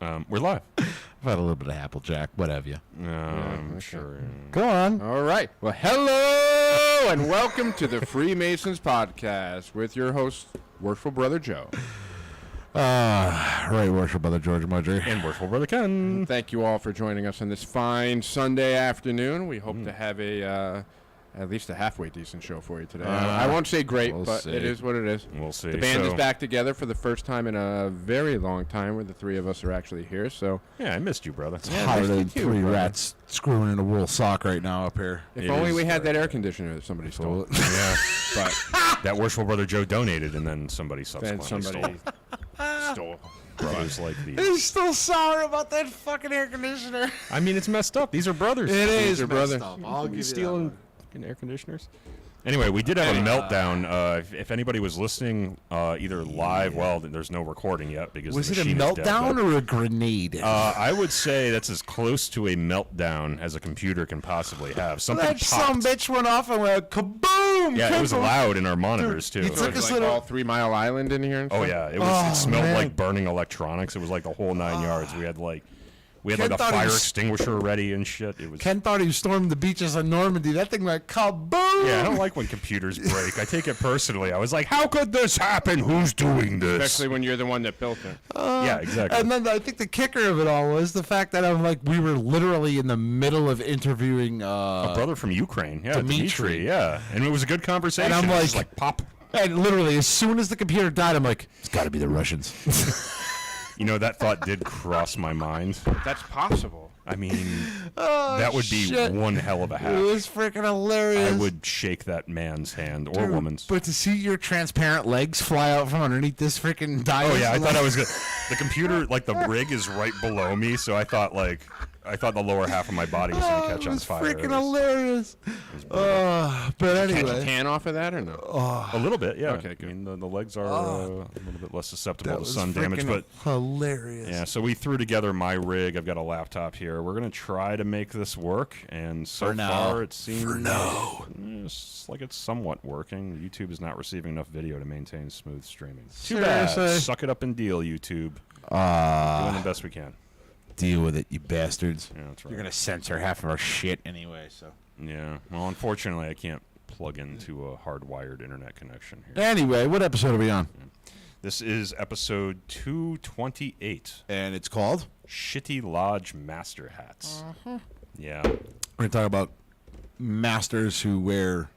We're live. I've had a little bit of Applejack. What have you? I'm sure. Go on. All right. Well, hello and welcome to the Freemasons Podcast with your host, Worshipful Brother Joe. Right, Worshipful Brother George Mudgery. And Worshipful Brother Ken. Thank you all for joining us on this fine Sunday afternoon. We hope to have at least a halfway decent show for you today. I won't say great, but it is what it is. We'll see. The band is back together for the first time in a very long time where the three of us are actually here. So yeah, I missed you, brother. It's hotter than three rats screwing in a wool sock right now up here. If only we had that air conditioner that somebody stole. Yeah. But that Worshipful Brother Joe donated, and then somebody subsequently stole. Brothers like these. He's still sour about that fucking air conditioner. I mean, it's messed up. These are brothers. It is your messed brother. up. I'll give you stealing air conditioners. Anyway, we did have a meltdown. If anybody was listening, either live, well, there's no recording yet because was the it a machine is dead, meltdown or a grenade? I would say that's as close to a meltdown as a computer can possibly have. Something that popped. some bitch went off and went kaboom! Yeah, it was loud in our monitors too. You So took it's us like little. all 3 Mile Island in here. And Oh stuff? yeah, it was. Oh, it smelled man. like burning electronics. It was like the whole 9 yards. We had Ken a thought he fire was- extinguisher ready and shit. It was. Ken thought he stormed the beaches of Normandy. That thing went kaboom! Yeah, I don't like when computers break. I take it personally. I was like, how could this happen? Who's doing this? Especially when you're the one that built it. Yeah, exactly. And then I think the kicker of it all was the fact that we were literally in the middle of interviewing a brother from Ukraine. Yeah, Dimitri. Yeah, and it was a good conversation. And I'm It was like- pop. And literally, as soon as the computer died, I'm like, it's got to be the Russians. You know, that thought did cross my mind. That's possible. I mean, that would be shit. one hell of a It hack. was freaking hilarious. I would shake that man's hand or woman's. But to see your transparent legs fly out from underneath this freaking dial. Oh yeah, I thought I was good. The computer, like the rig, is right below me, so I thought the lower half of my body was gonna catch it on was fire. freaking hilarious. But Catch a anyway, tan off of that or no? A little bit, yeah. Okay, good. I mean, the legs are a little bit less susceptible that to was sun damage, freaking but hilarious. yeah. So we threw together my rig. I've got a laptop here. We're gonna try to make this work, and so far it seems it's like it's somewhat working. YouTube is not receiving enough video to maintain smooth streaming. Too bad. Seriously? Suck it up and deal, YouTube. Doing the best we can. Deal with it, you bastards. Yeah, that's right. You're gonna censor half of our shit anyway, so. Yeah. Well, unfortunately, I can't plug into a hardwired internet connection here. Anyway, what episode are we on? This is episode 228. And it's called? Shitty Lodge Master Hats. Yeah. We're gonna talk about masters who wear.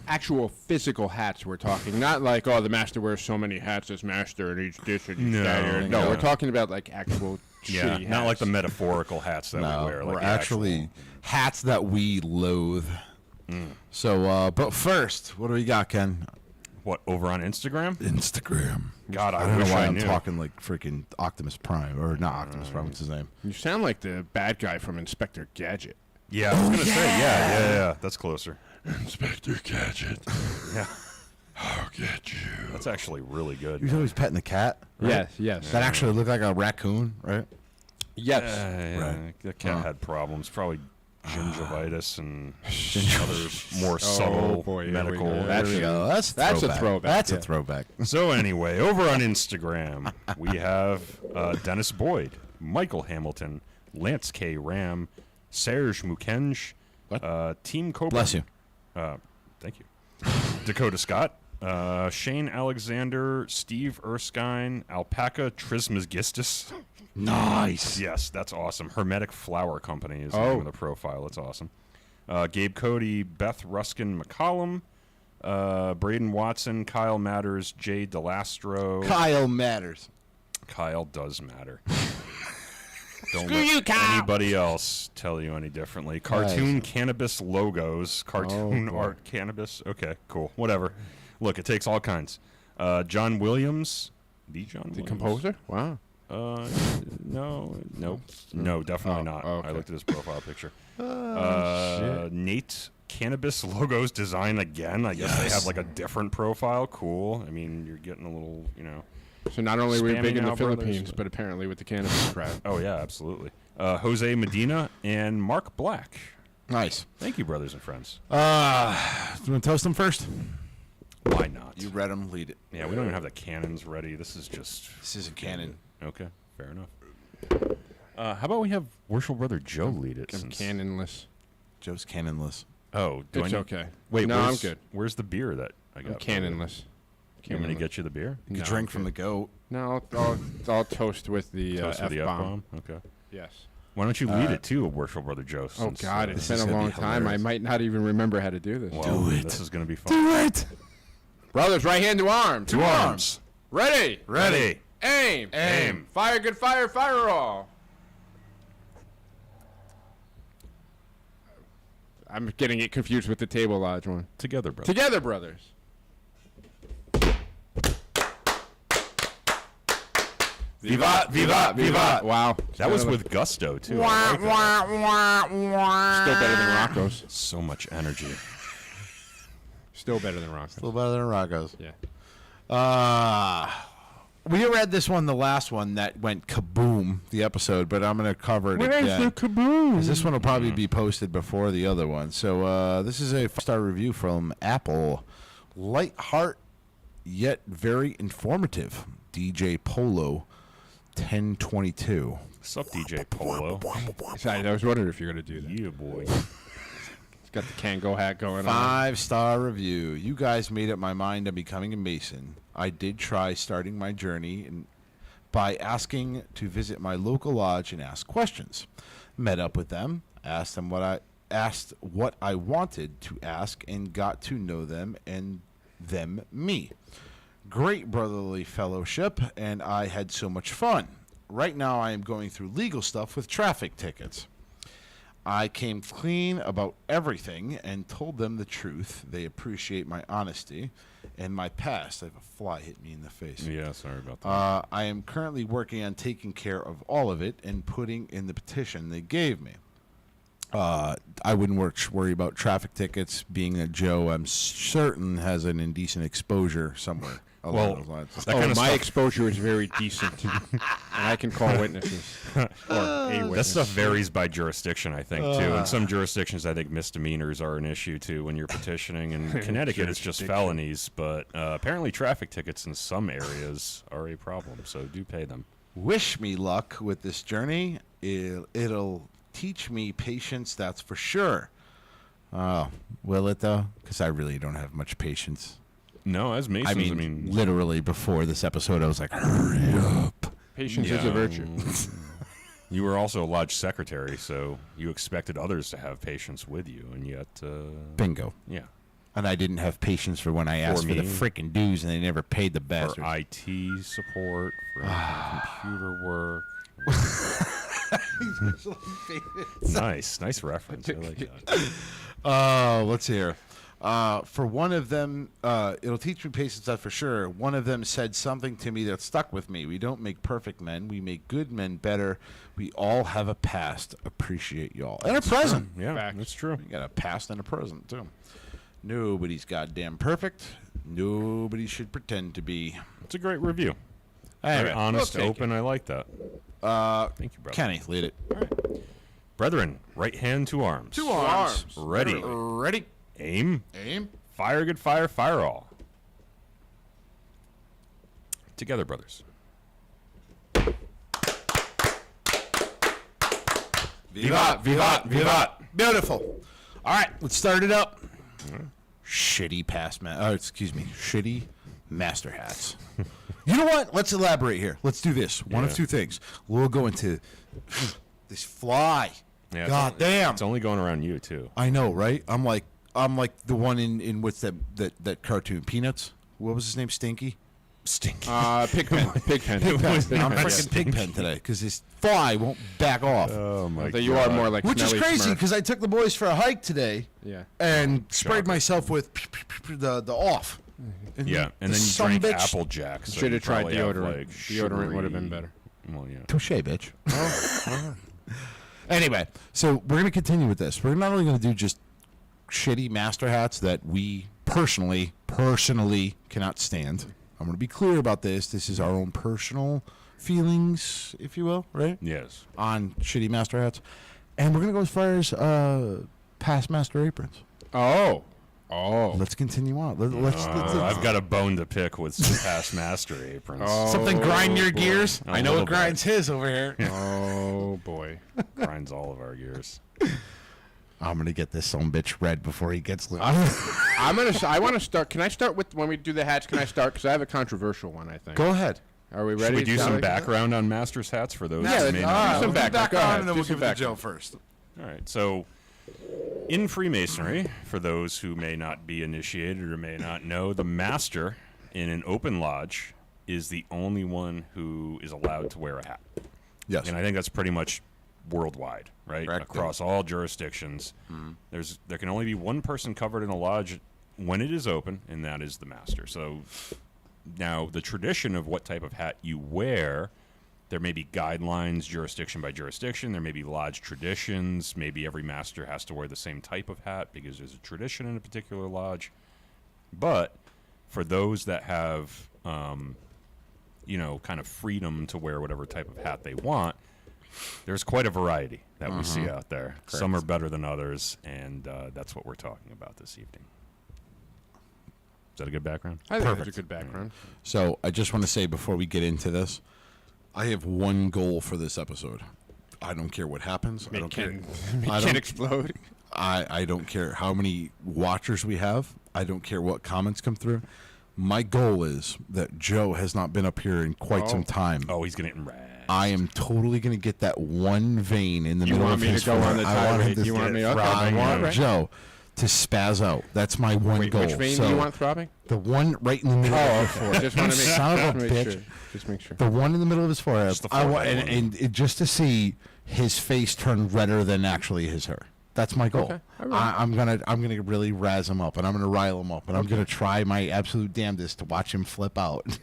Actual physical hats we're talking. Not like, oh, the master wears so many hats as master and each this and each that. No, we're talking about like actual Yeah. shitty hats. Not like the metaphorical hats that we wear. Like we're the actually hats that we loathe. So, but first, what do we got, Ken? What, over on Instagram? Instagram. God, I I don't wish know why I I'm knew. talking like freaking Optimus Prime, or not Optimus Prime. What's his name? You sound like the bad guy from Inspector Gadget. Yeah, I was going to say, yeah. That's closer. Inspector Gadget. Yeah. I'll get you. That's actually really good. He was always petting the cat. Right? Yes. That actually looked like a raccoon, right? Yes. Yeah, Right. the cat had problems, probably gingivitis and other more subtle boy, here we medical. go. There we go. That's a throwback. That's Yeah. a throwback. So anyway, over on Instagram, we have Dennis Boyd, Michael Hamilton, Lance K. Ram, Serge Mukenj, Team Cobra. Bless you. Thank you. Dakota Scott, Shane Alexander, Steve Erskine, Alpaca Trismegistus. Nice. Yes, that's awesome. Hermetic Flower Company is the name of the profile. That's awesome. Gabe Cody, Beth Ruskin McCollum, Braden Watson, Kyle Matters, Jay DeLastro. Kyle matters. Kyle does matter. Don't Screw let you, Kyle. anybody else tell you any differently. Cartoon cannabis logos. Cartoon art cannabis. Okay, cool. Whatever. Look, it takes all kinds. John Williams. The John Williams. The composer? Wow. No, definitely not. okay. I looked at his profile picture. Nate Cannabis Logos Design again. I guess they have like a different profile. Cool. I mean, you're getting a little, So not only were we big Spamming in the out brothers, Philippines, but- but apparently with the cannabis crowd. Oh yeah, absolutely. Jose Medina and Mark Black. Nice. Thank you, brothers and friends. You want to toast them first? Why not? You read them, lead it. Yeah, we don't even have the cannons ready. This is just... This isn't canon. Okay. Fair enough. How about we have Worshipful Brother Joe lead it? I'm canonless. Joe's canonless. Oh, It's okay. Wait, no, I'm good. Where's the beer that I got? I'm canonless. You want me to get you the beer? You can drink from the goat. No, I'll toast with the F-bomb. Okay. Yes. Why don't you lead it too, Worshipful Brother Joe? Oh, God, it's been a long time. I might not even remember how to do this. Well, Do it. This is going to be fun. Do it. Brothers, right hand to arm. To arms. Ready. Ready. Aim. Aim. Fire good fire. Fire all. I'm getting it confused with the Table Lodge one. Together, brother. Together, brothers. Vivat, vivat, vivat. Wow. That was with gusto, too. Still better than Rocco's. So much energy. Still better than Rocco's. A little better than Rocco's. Yeah. We read this one, the last one that went kaboom, the episode, but I'm going to cover it again. kaboom? 'Cause this one will probably be posted before the other one. So this is a 5-star review from Apple. Light heart, yet very informative. DJ Polo, 1022. What's up, DJ Polo? I was wondering if you're going to do that. Yeah, boy. He's got the Kango hat going on. 5-star review. You guys made up my mind on becoming a Mason. I did try starting my journey by asking to visit my local lodge and ask questions. Met up with them, asked what I wanted to ask, and got to know them and them me. Great brotherly fellowship, and I had so much fun. Right now I am going through legal stuff with traffic tickets. I came clean about everything and told them the truth. They appreciate my honesty and my past. I have a fly hit me in the face. Yeah, sorry about that. I am currently working on taking care of all of it and putting in the petition they gave me. I wouldn't worry about traffic tickets. Being a Joe, I'm certain has an indecent exposure somewhere. Well, My exposure is very decent, and I can call witnesses. Or a witness. That stuff varies by jurisdiction, I think, too. In some jurisdictions, I think misdemeanors are an issue, too, when you're petitioning. In Connecticut, it's just felonies. But apparently traffic tickets in some areas are a problem, so do pay them. Wish me luck with this journey. It'll teach me patience, that's for sure. Will it, though? Because I really don't have much patience. No, as Masons, I mean, literally before this episode, I was like, hurry up. Patience is a virtue. You were also a lodge secretary, so you expected others to have patience with you, and yet... Bingo. Yeah. And I didn't have patience for when I asked for the freaking dues, and they never paid the bastards. For IT support, for computer work. Nice reference. I like that. Let's hear. For one of them, it'll teach me patience, that's for sure. One of them said something to me that stuck with me. We don't make perfect men. We make good men better. We all have a past. Appreciate y'all. And a present. Yeah, Facts. that's true. We got a past and a present, too. Nobody's goddamn perfect. Nobody should pretend to be. It's a great review. Anyway, Very honest, we'll take open. I like that. Thank you, brother. Kenny, lead it. All right. Brethren, right hand to arms. To arms. Ready. Ready. Aim. Aim. Fire good fire. Fire all. Together, brothers. Vivat, vivat, vivat. Beautiful. All right, let's start it up. Shitty shitty master hats. You know what? Let's elaborate here. Let's do this. One of two things. We'll go into this fly. Yeah, God damn. It's only going around you, too. I know, right? I'm like the one in what's that cartoon, Peanuts? What was his name? Stinky? Stinky. Pigpen. Pigpen. I'm freaking Pigpen today because this fly won't back off. Oh, my God. You are more like Which is Smelly crazy Smurf. because I took the boys for a hike today. Yeah. And sprayed myself with the off. Yeah, and then you drank Apple Jacks. So Should have tried probably have, deodorant. like, Deodorant would have been better. Well, yeah. Touche, bitch. Anyway, so we're going to continue with this. We're not only going to do just shitty master hats that we personally cannot stand. I'm going to be clear about this. This is our own personal feelings, if you will, right? Yes. On shitty master hats. And we're going to go as far as past master aprons. Oh. Oh. Let's continue on. Let's I've got a bone to pick with some past master aprons. something grind your gears. A I know little it grinds his over here. Oh, boy. Grinds all of our gears. I'm going to get this son bitch red before he gets lit. I want to start. Can I start with, when we do the hats, can I start? Because I have a controversial one, I think. Go ahead. Are we Should ready? we do some Sally? background on Masters hats for those Yeah, who may not some know? background. Go ahead. and then Do we'll some give it to background. Joe first. All right, so in Freemasonry, for those who may not be initiated or may not know, the master in an open lodge is the only one who is allowed to wear a hat. Yes. And I think that's pretty much worldwide, right? Correct. Across all jurisdictions. There can only be one person covered in a lodge when it is open, and that is the master. So now the tradition of what type of hat you wear, there may be guidelines jurisdiction by jurisdiction. There may be lodge traditions. Maybe every master has to wear the same type of hat because there's a tradition in a particular lodge. But for those that have, kind of freedom to wear whatever type of hat they want, there's quite a variety that we see out there. Correct. Some are better than others, and that's what we're talking about this evening. Is that a good background? I think that's a Perfect. good background. So I just want to say before we get into this, I have one goal for this episode. I don't care what happens. I don't care. I Can't don't, explode. I don't care how many watchers we have. I don't care what comments come through. My goal is that Joe has not been up here in quite some time. Oh, he's getting rad. I am totally going to get that one vein in the middle want of me his to go on the forehead. I want him tirade? to You want me? get Okay, throbbing. I I want want Joe to spaz out. That's my one Wait, goal. which vein so do you want throbbing? the one right in the middle of his forehead. Just want to make, Son of a just make bitch. sure. Just make sure. The one in the middle of his forehead. Just the I want, forehead and it, just to see his face turn redder than actually his hair. That's my goal. Okay, all right. I'm gonna really razz him up, and I'm gonna rile him up, and I'm gonna try my absolute damnedest to watch him flip out.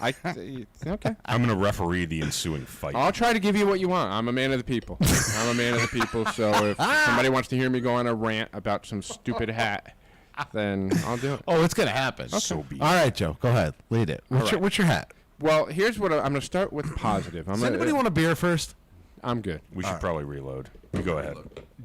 Okay. I'm going to referee the ensuing fight. I'll try to give you what you want. I'm a man of the people. I'm a man of the people. So if somebody wants to hear me go on a rant about some stupid hat, then I'll do it. Oh, it's gonna happen. So be it. All right, Joe, go ahead, lead it. What's your hat? Well, here's what I'm going to start with positive. Does anybody want a beer first? I'm good. We should probably reload. You go ahead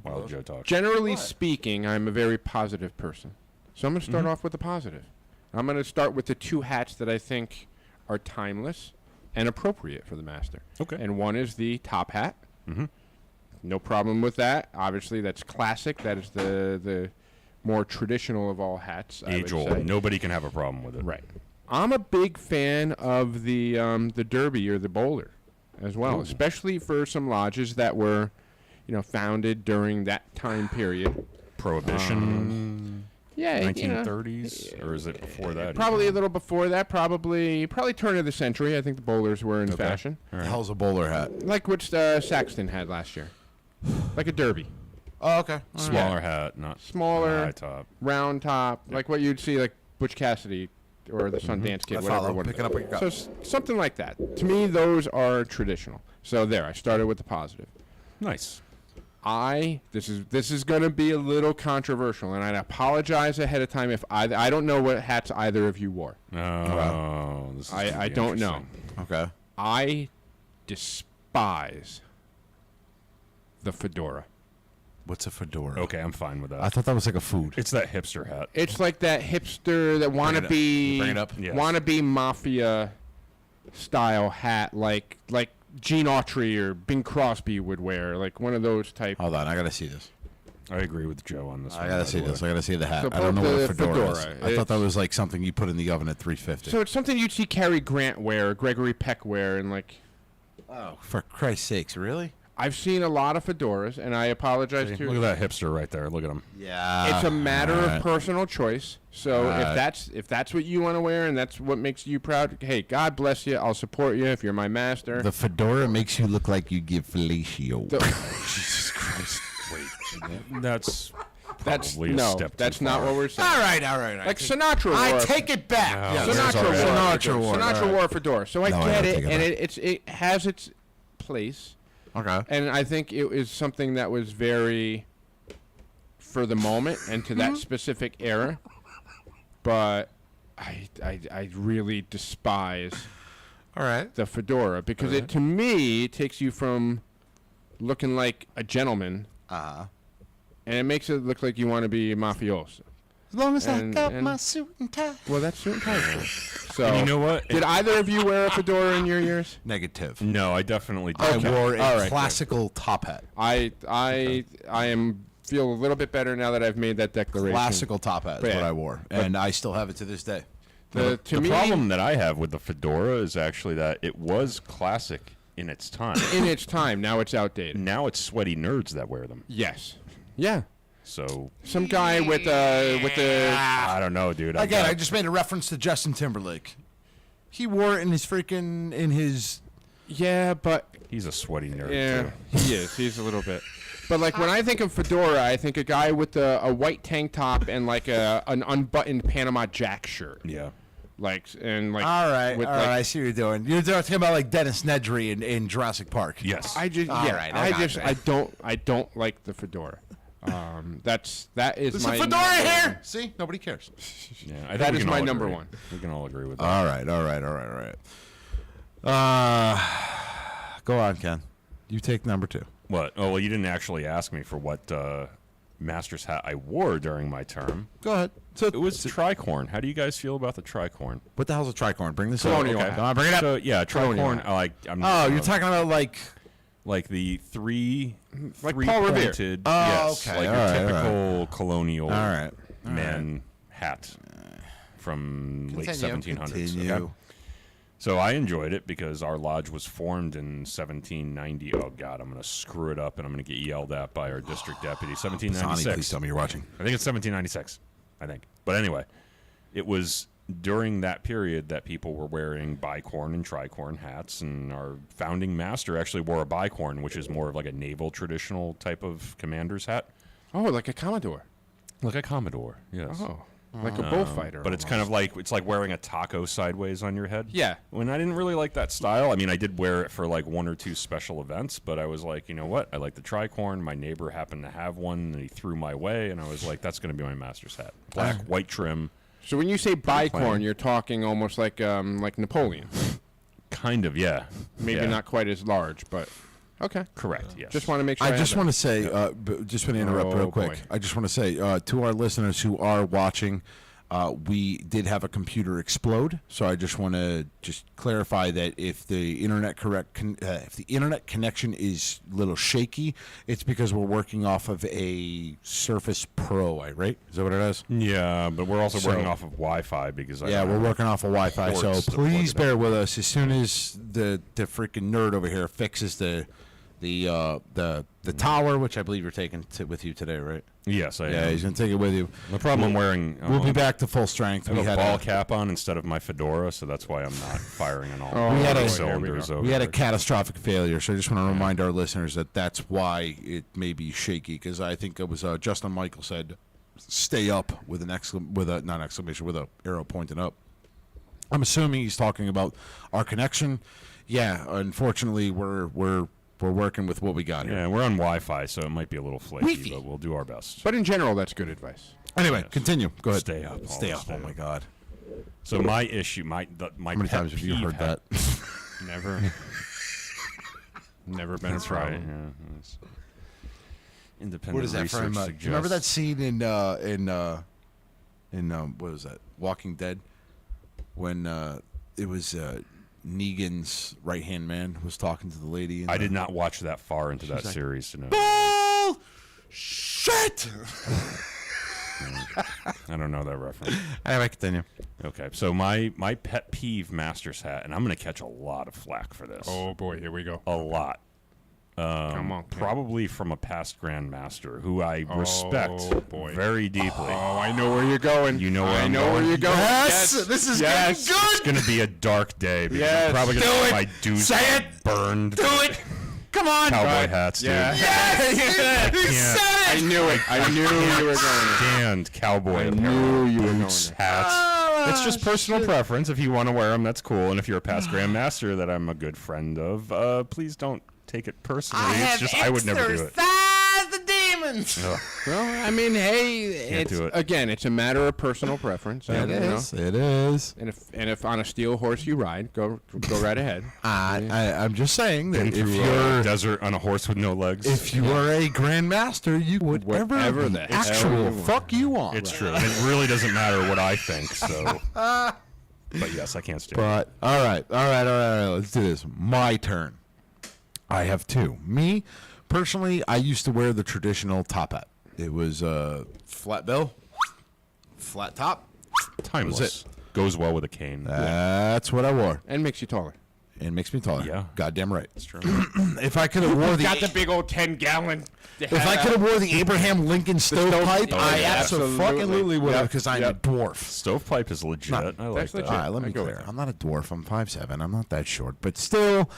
while Joe talks. Generally speaking, I'm a very positive person. So I'm going to start off with the positive. I'm going to start with the two hats that I think are timeless and appropriate for the master. Okay. And one is the top hat. No problem with that. Obviously, that's classic. That is the more traditional of all hats. I would Age old. say. Nobody can have a problem with it. Right. I'm a big fan of the derby or the bowler as well, especially for some lodges that were, founded during that time period. Prohibition. Yeah, 1930s, or is it before that? Probably a little before that. Probably turn of the century. I think the bowlers were in fashion, All The right. hell's a bowler hat? like what Saxton had last year, like a derby, Oh, okay. Smaller hat, not Smaller. high top. round top, like what you'd see like Butch Cassidy or the Sundance Kid, I whatever. follow. one. Picking up what you got. So something like that. To me, those are traditional. So there, I started with the positive. Nice. This is going to be a little controversial, and I apologize ahead of time if I don't know what hats either of you wore. Oh, this is gonna I be don't know. interesting. Okay. I despise the fedora. What's a fedora? Okay, I'm fine with that. I thought that was like a food. It's that hipster hat. It's like that hipster, that wannabe, Bring it up. Yes. wannabe mafia style hat, like Gene Autry or Bing Crosby would wear, like one of those type. Hold on, I gotta see this. I agree with Joe on this one. I gotta by see the way. this. I gotta see the hat. So I don't know both what a the fedora is. fedora, I thought that it's- was like something you put in the oven at 350. So it's something you'd see Cary Grant wear, Gregory Peck wear, and like Oh, for Christ's sakes, really? I've seen a lot of fedoras, and I apologize See, to. look at that hipster right there. Look at him. Yeah. It's a matter alright. of personal choice. So Alright. if that's what you want to wear and that's what makes you proud, hey, God bless you. I'll support you if you're my master. The fedora makes you look like you give fellatio. Jesus Christ. Wait. That's that's probably a no, step too that's not far. what we're saying. all right. Like Sinatra wore. I take it back. No, Yeah, there's Sinatra already- wore. Sinatra wore. Sinatra alright. wore a fedora. So I No, I get don't it, take it and back. it has its place. Okay. And I think it is something that was very for the moment and to that specific era. But I really despise All right. the fedora because it to me takes you from looking like a gentleman Uh-huh. and it makes it look like you want to be a mafioso. long as I And- got and- my suit and tie. Well, that's suit and tie. So, And you know what? did either of you wear a fedora in your years? Negative. No, I definitely I did. wore a All right, classical top hat. I feel a little bit better now that I've made that declaration. Classical top hat is But what yeah. I wore, and I still have it to this day. To The me, problem that I have with the fedora is actually that it was classic in its time. in its time, now it's outdated. Now it's sweaty nerds that wear them. Yes. Yeah. So Some guy with the I don't know, dude. Again, I just made a reference to Justin Timberlake. He wore it in his. yeah, but he's a sweaty nerd. yeah, Too. he is. He's a little bit. But like when I think of fedora, I think a guy with a white tank top and like an unbuttoned Panama Jack shirt. Yeah. All right, with, all right. I see what you're doing. You're talking about like Dennis Nedry in Jurassic Park. Yes. I just All yeah. right, I gotcha. I don't like the fedora. That is There's my a fedora number here. one. See, nobody cares. Yeah, I think That we is can my all number agree. one. We can all agree with that. All right. Go on, Ken. You take number 2. What? Oh, well, you didn't actually ask me for what Master's hat I wore during my term. Go ahead. So It was tricorn. How do you guys feel about the tricorn? what the hell's a tricorn? Bring this Colonial up. hat. Come on, bring it up. So yeah, Colonial tricorn. hat. Oh, you're talking about like the three Paul Revere. pointed. Oh, yes, okay. like All your right, typical colonial All right. man hat from late Continue. 1700s. Continue. Okay? So I enjoyed it because our lodge was formed in 1790. Oh God, I'm gonna screw it up and I'm gonna get yelled at by our district deputy. Sonny, 1796. please tell me you're watching. I think it's 1796. I think. But anyway, it was during that period that people were wearing bicorn and tricorn hats, and our founding master actually wore a bicorn, which is more of like a naval traditional type of commander's hat. Oh, like a Commodore. Like a Commodore, yes. Oh, like a bullfighter. But it's kind of like wearing a taco sideways on your head. Yeah. When I didn't really like that style. I mean, I did wear it for like 1 or 2 special events, but I was like, you know what? I like the tricorn. My neighbor happened to have one, and he threw my way, and I was like, that's going to be my master's hat. Black, white trim. So when you say bicorn, plain. you're talking almost like Napoleon. Kind of, yeah. Maybe Yeah. not quite as large, but okay. Correct, yes. Just want to make sure. I just had want that. to say, just want to interrupt Oh, real quick. boy. I just want to say to our listeners who are watching, we did have a computer explode. So I just want to clarify that if the internet connection is a little shaky, it's because we're working off of a Surface Pro, right? Is that what it is? Yeah, but we're also So- working off of Wi-Fi because I Yeah, don't we're have working off of Wi-Fi, so ports to plug please it in. bear with us. As soon as the freaking nerd over here fixes the tower, which I believe you're taking with you today, right? Yes, I Yeah, am. he's gonna take it with you. The problem I'm wearing. We'll be back to full strength. I have a ball cap on instead of my fedora, so that's why I'm not firing on all We had a- cylinders over. we had a there. catastrophic failure, so I just want to remind our listeners that that's why it may be shaky. Because I think it was Justin Michael said, "Stay up" with an with a arrow pointing up. I'm assuming he's talking about our connection. Yeah, unfortunately, we're working with what we got here. Yeah, we're on Wi-Fi, so it might be a little flaky, Wi-Fi. but we'll do our best. But in general, that's good advice. Anyway, Yes. continue. Go ahead. Stay up. Stay always up. Oh my up. God. So my issue, my How many pet times have you peeve heard had- that? Never. Never been That's a problem. right. Yeah, that's- independent What is that research from? suggests. Remember that scene in what was that? Walking Dead, when it was Negan's right hand man was talking to the lady. In I the- did not watch that far into that like, series to know. Bull shit. I don't know that reference. Anyway, continue. Okay, so my pet peeve master's hat, and I'm going to catch a lot of flack for this. Oh boy, here we go. A lot. Come on. Ken. Probably from a past grandmaster who I respect boy. very deeply. Oh, I know where you're going. You know where I I'm know going? where you're going. Yes, this is yes. getting It's going to be a dark day because Yes. I'm probably going to Do get it. my dudes Say it. burned. Do it. Come on. Cowboy Right. hats, dude. Yeah. Yes, he can't. said I it. knew it. I knew you were going there. Stand cowboy I apparel, knew you were boots, going there. hats. Oh, It's just personal preference. If you want to wear them, that's cool. And if you're a past grandmaster that I'm a good friend of, please don't take it personally. It's just I would never do it. The demon diamonds. Well, I mean, hey, Can't do it. again, it's a matter of personal preference. It is. It is. And if on a steel horse you ride, go right ahead. I'm just saying that Been if through you're a desert on a horse with no legs. if you are a grandmaster, you would Whatever the the hell actual you want. fuck you want. It's true. And it really doesn't matter what I think. So, but yes, I can't stand it. But all right. Let's do this. My turn. I have two. Me, personally, I used to wear the traditional top hat. It was flat bill, flat top. Timeless. Goes well with a cane. That's what I wore. And makes you taller. And makes me taller. Yeah. Goddamn right. That's true. If I could have wore Got the big old 10-gallon. if I could have wore the Abraham Lincoln stovepipe, Oh, I yeah, absolutely would have Yep, because I'm a dwarf. Stovepipe is legit. I like That's that. legit. All right, let I me go with clear. that. I'm not a dwarf. I'm 5'7". I'm not that short, but still,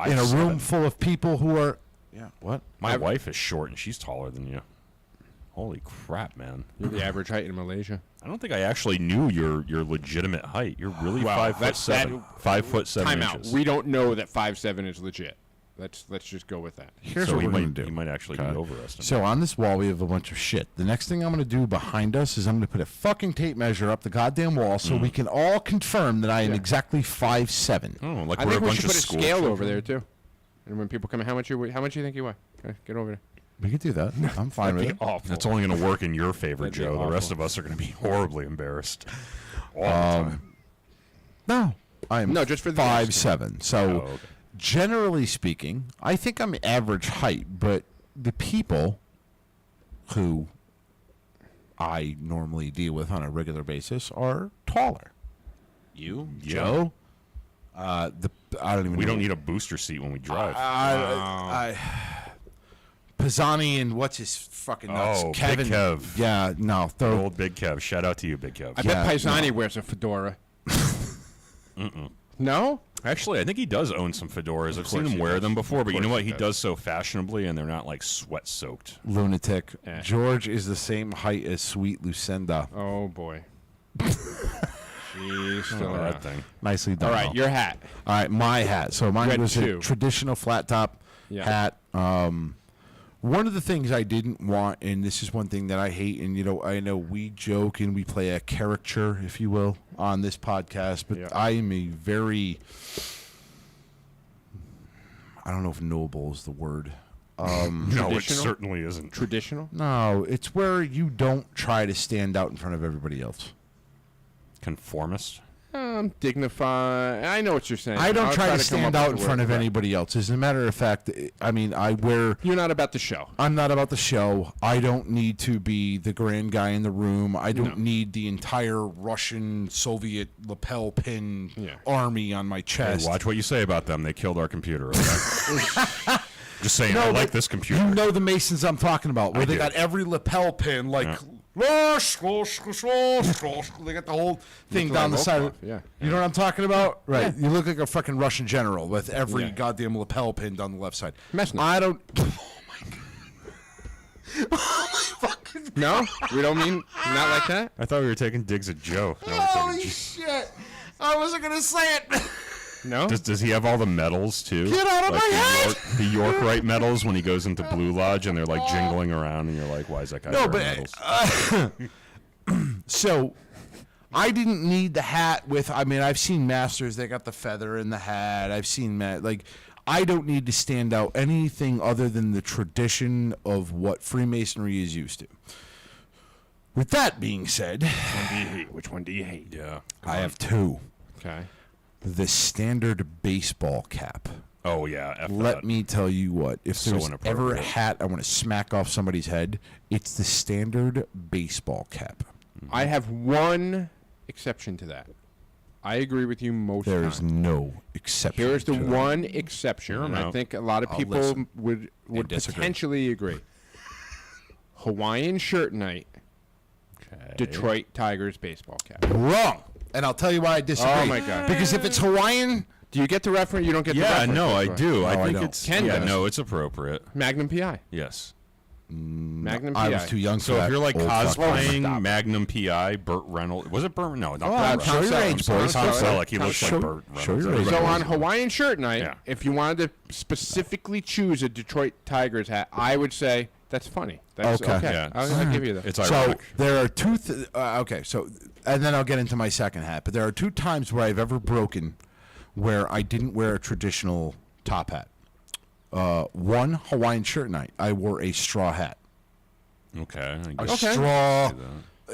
in a 5'7". room full of people who are, what? My wife is short and she's taller than you. Holy crap, man! You're the average height in Malaysia. I don't think I actually knew your legitimate height. You're really Wow, 5'7". 5'7" Time out. inches. We don't know that 5'7" is legit. Let's just go with that. Here's so what he we're might going to do. he might actually be overestimated. So on this wall, we have a bunch of shit. The next thing I'm going to do behind us is I'm going to put a fucking tape measure up the goddamn wall so we can all confirm that I am exactly 5'7". Oh, like I we're a think we bunch should of put a school scale children. over there too. And when people come in, how much you think you weigh? Okay, get over there. We could do that. I'm fine with it. Awful. That's only going to work in your favor, That'd be Joe. The awful. rest of us are going to be horribly embarrassed all the time. No, I'm No, just for the 5'7". So Oh, okay. generally speaking, I think I'm average height, but the people who I normally deal with on a regular basis are taller. You, Yeah. Joe. I don't even. We know. don't need a booster seat when we drive. Pisani and what's his fucking nuts? Oh, Kevin. Big Kev. Yeah, no, Good old Big Kev. Shout out to you, Big Kev. I Yeah, bet Paisani wears a fedora. No? Actually, I think he does own some fedoras. I've seen course him he wear does. them before, but you Of know course what? he He does. does so fashionably, and they're not like sweat soaked. lunatic. Eh. George is the same height as Sweet Lucinda. Oh boy. She's still around. That thing. Nicely done. All right, your hat. All right, my hat. So mine Red was a two. traditional flat top Yeah. hat. One of the things I didn't want, and this is one thing that I hate, and I know we joke and we play a caricature, if you will, on this podcast, but Yeah. I am a very, I don't know if noble is the word. No, it Traditional? certainly isn't. Traditional? No, it's where you don't try to stand out in front of everybody else. Conformist. Dignified. I know what you're saying. I don't I'll try to come stand up out in with the front word. of Right. anybody else. As a matter of fact, I mean, You're not about the show. I'm not about the show. I don't need to be the grand guy in the room. I don't need the entire Russian Soviet lapel pin army on my Hey, chest. watch what you say about them. They killed our computer. Okay? Just saying, I but like this computer. You know the Masons I'm talking about, where I they do. got every lapel pin like. They got the whole thing Look down like the side. Volkov, yeah. You know what I'm talking about? Right. You look like a fucking Russian general with every Yeah. goddamn lapel pin down the left side. Messner. I don't. No? We don't mean not like that? I thought we were taking digs at Joe. No, we're taking Holy shit! I wasn't gonna say it. No? Does he have all the medals too? Get out of like my the head! The York Rite medals when he goes into Blue Lodge and they're like jingling around and you're like, why is that guy wearing medals? So, I didn't need the hat with. I mean, I've seen masters. They got the feather in the hat. I've seen I don't need to stand out anything other than the tradition of what Freemasonry is used to. With that being said, Which one do you hate? Yeah. I have two. Okay. The standard baseball cap. Oh yeah. F Let that. me tell you what. If So there's ever a inappropriate. hat I want to smack off somebody's head, it's the standard baseball cap. I have one exception to that. I agree with you most There times. is no exception. Here's the to that. one exception, Hear 'em and I out. think a lot of I'll people listen would disagree. potentially agree. Hawaiian shirt night, Okay. Detroit Tigers baseball cap. Wrong. And I'll tell you why I disagree. Oh, my God. Because if it's Hawaiian, Do you get the reference? You don't get the Yeah, reference. no, I That's do. right. I No, I think don't. it's Ken yeah, does. no, it's appropriate. Magnum PI. Yes. Magnum I PI. was too young for So that. if you're like old fuck. cosplaying Stop. Magnum PI, Burt Reynolds, was it Burt? No, not Oh, Burt show Reynolds. your Tom age, Selleck. boys. Tom Selleck, he Tom looks Selleck. like Burt Show Reynolds. your age. So Everybody on knows. Hawaiian shirt night, Yeah. if you wanted to specifically choose a Detroit Tigers hat, I would say That's funny. That's Okay. okay. Yeah. I'll give you that. It's So ironic. there are two. Okay, so and then I'll get into my second hat. But there are 2 times where I've ever broken, where I didn't wear a traditional top hat. One Hawaiian shirt night, I wore a straw hat. Okay. I A guess straw,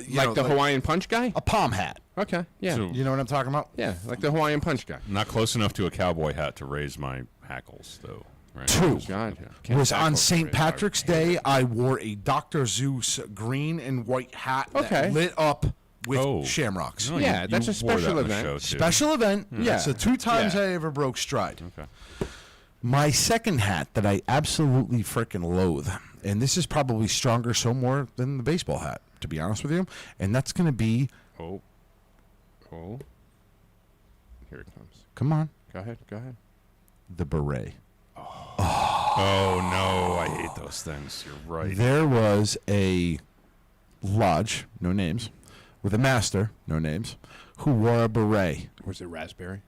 Like the Hawaiian Punch guy? a palm hat. Okay. Yeah. So- You know what I'm talking about? Yeah, like the Hawaiian Punch guy. not close enough to a cowboy hat to raise my hackles, though. Right? 2 God, was on tackle St. for it. Patrick's Day. I wore a Dr. Zeus green and white hat Okay. that lit up with Oh. shamrocks. No, Yeah, you that's a wore that special in the event. show, too. Special event. Yeah. So 2 times Yeah. I ever broke stride. Okay. My second hat that I absolutely freaking loathe, and this is probably stronger so more than the baseball hat, to be honest with you, and that's going to be, Oh. Here it comes. come on, Go ahead. the beret. Oh, no. I hate those things. You're right. There was a lodge, no names, with a master, no names, who wore a beret. Was it raspberry?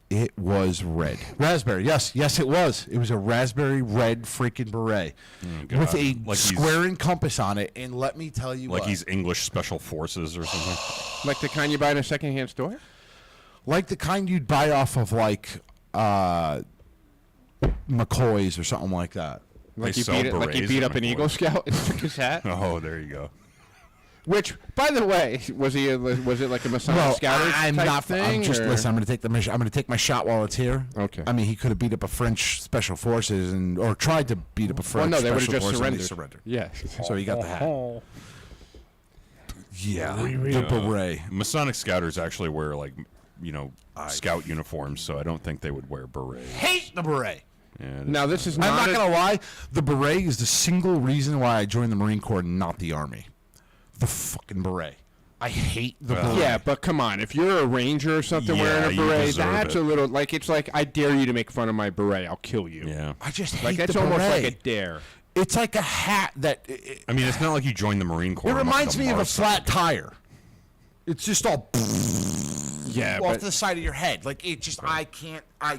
It was red. Raspberry, yes, it was. It was a raspberry red freaking beret Oh, God. with a Like he's- square and compass on it, and let me tell you Like what. he's English Special Forces or something. Like the kind you buy in a secondhand store? Like the kind you'd buy off of like McCoy's or something like that. Like They you sell beat it, like you berets beat at up an McCoy. Eagle Scout and took his hat. Oh, there you go. Which, by the way, was it like a Masonic Scouter I'm type not. thing? I'm just or? listen. I'm going to take I'm going to take my shot while it's here. Okay. I mean, he could have beat up a French special forces or tried to beat up a Well, French. no, they would have special just force and they surrendered. surrendered. Yeah. So he got the hat. Yeah, the Yeah. beret. Masonic Scouters actually wear, like, scout uniforms, so I don't think they would wear berets. Hate the beret. Yeah, Now this is I'm not. not going to lie. The beret is the single reason why I joined the Marine Corps, not the Army. The fucking beret. I hate the beret. Yeah, but come on. If you're a ranger or something Yeah, wearing a you beret, deserve that's it. a little like it's like I dare you to make fun of my beret. I'll kill you. Yeah. I just hate Like that's the almost beret. like a dare. It's like a hat that. I mean, it's not like you joined the Marine Corps. It on, like, reminds the me of a Mars flat side. tire. It's just all Yeah, off but to the side of your head. Like it just, I can't. I'm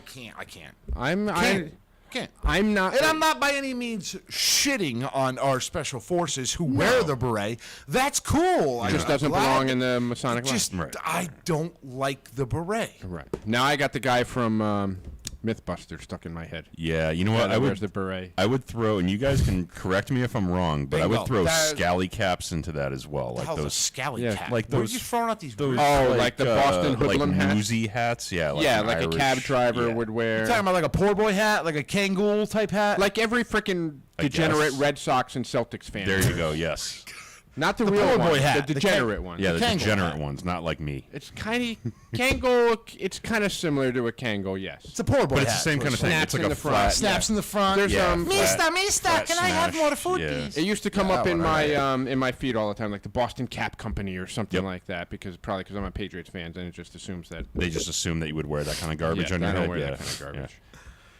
Can't. I'm not. And I'm not by any means shitting on our special forces who wear the beret. That's cool. It just doesn't belong in the Masonic line. Just, Right. I don't like the beret. Right. Now I got the guy from Mythbusters stuck in my head. Yeah, you know what? That I wears would the beret. I would throw, and you guys can correct me if I'm wrong, but I Bingo. would throw That- scally caps into that as well, The like hell's a those scally yeah, cat? like Where are those- you throwing out these? those Oh, like the Boston like hoodlum hats? newsy hats. Yeah, like Yeah, an like a cab Irish- driver yeah. would wear. You talking about like a poor boy hat, like a Kangol type hat? Like every freaking I degenerate guess. Red Sox and Celtics fan. There you go. Yes. Not the The real poor one, boy hat. the The degenerate one. Yeah, the Kangol degenerate hat. ones, not like me. It's kind of Kangol. It's kind of similar to a Kangol, yes. it's a poor boy But it's hat. the same kind of thing. Snaps It's like in a the front. flat. Snaps in the front. There's Yeah, Mister, mister, flat can I have smash. more food, Yeah. please? It used to come Yeah, up in whatever. my in my feed all the time, like the Boston Cap Company or something Yep. like that, because I'm a Patriots fan, and it just assumes that. They just assume that you would wear that kind of garbage Yeah, on your I don't head. wear yeah. that kind of garbage. Yeah.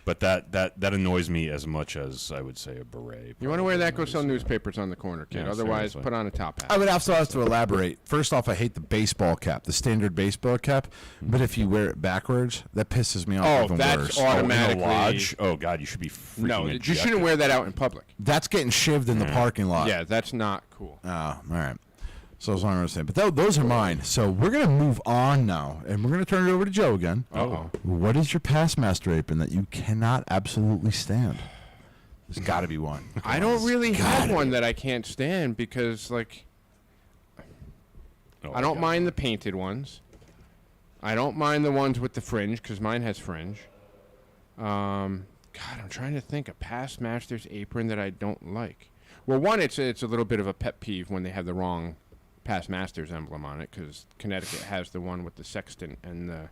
But that annoys me as much as I would say a beret. You want to wear that? Go probably sell annoys me. newspapers on the corner, kid. Yeah, Otherwise, seriously. put on a top hat. I would also have to elaborate. First off, I hate the baseball cap, the standard baseball cap. But if you wear it backwards, that pisses me off Oh, even that's worse. all- Oh, in a automatically- lodge? Oh God, you should be freaking No, you ejected. shouldn't wear that out in public. That's getting shivved in the parking lot. Yeah, that's not cool. Oh, all right. So that's what I'm going to say. But those are mine. So we're going to move on now, and we're going to turn it over to Joe again. Uh-oh. What is your past master apron that you cannot absolutely stand? There's got to be one. I don't really have one that I can't stand because, like, Oh, I don't God. mind the painted ones. I don't mind the ones with the fringe because mine has fringe. God, I'm trying to think a past master's apron that I don't like. Well, one, it's a little bit of a pet peeve when they have the wrong past master's emblem on it because Connecticut has the one with the sextant and the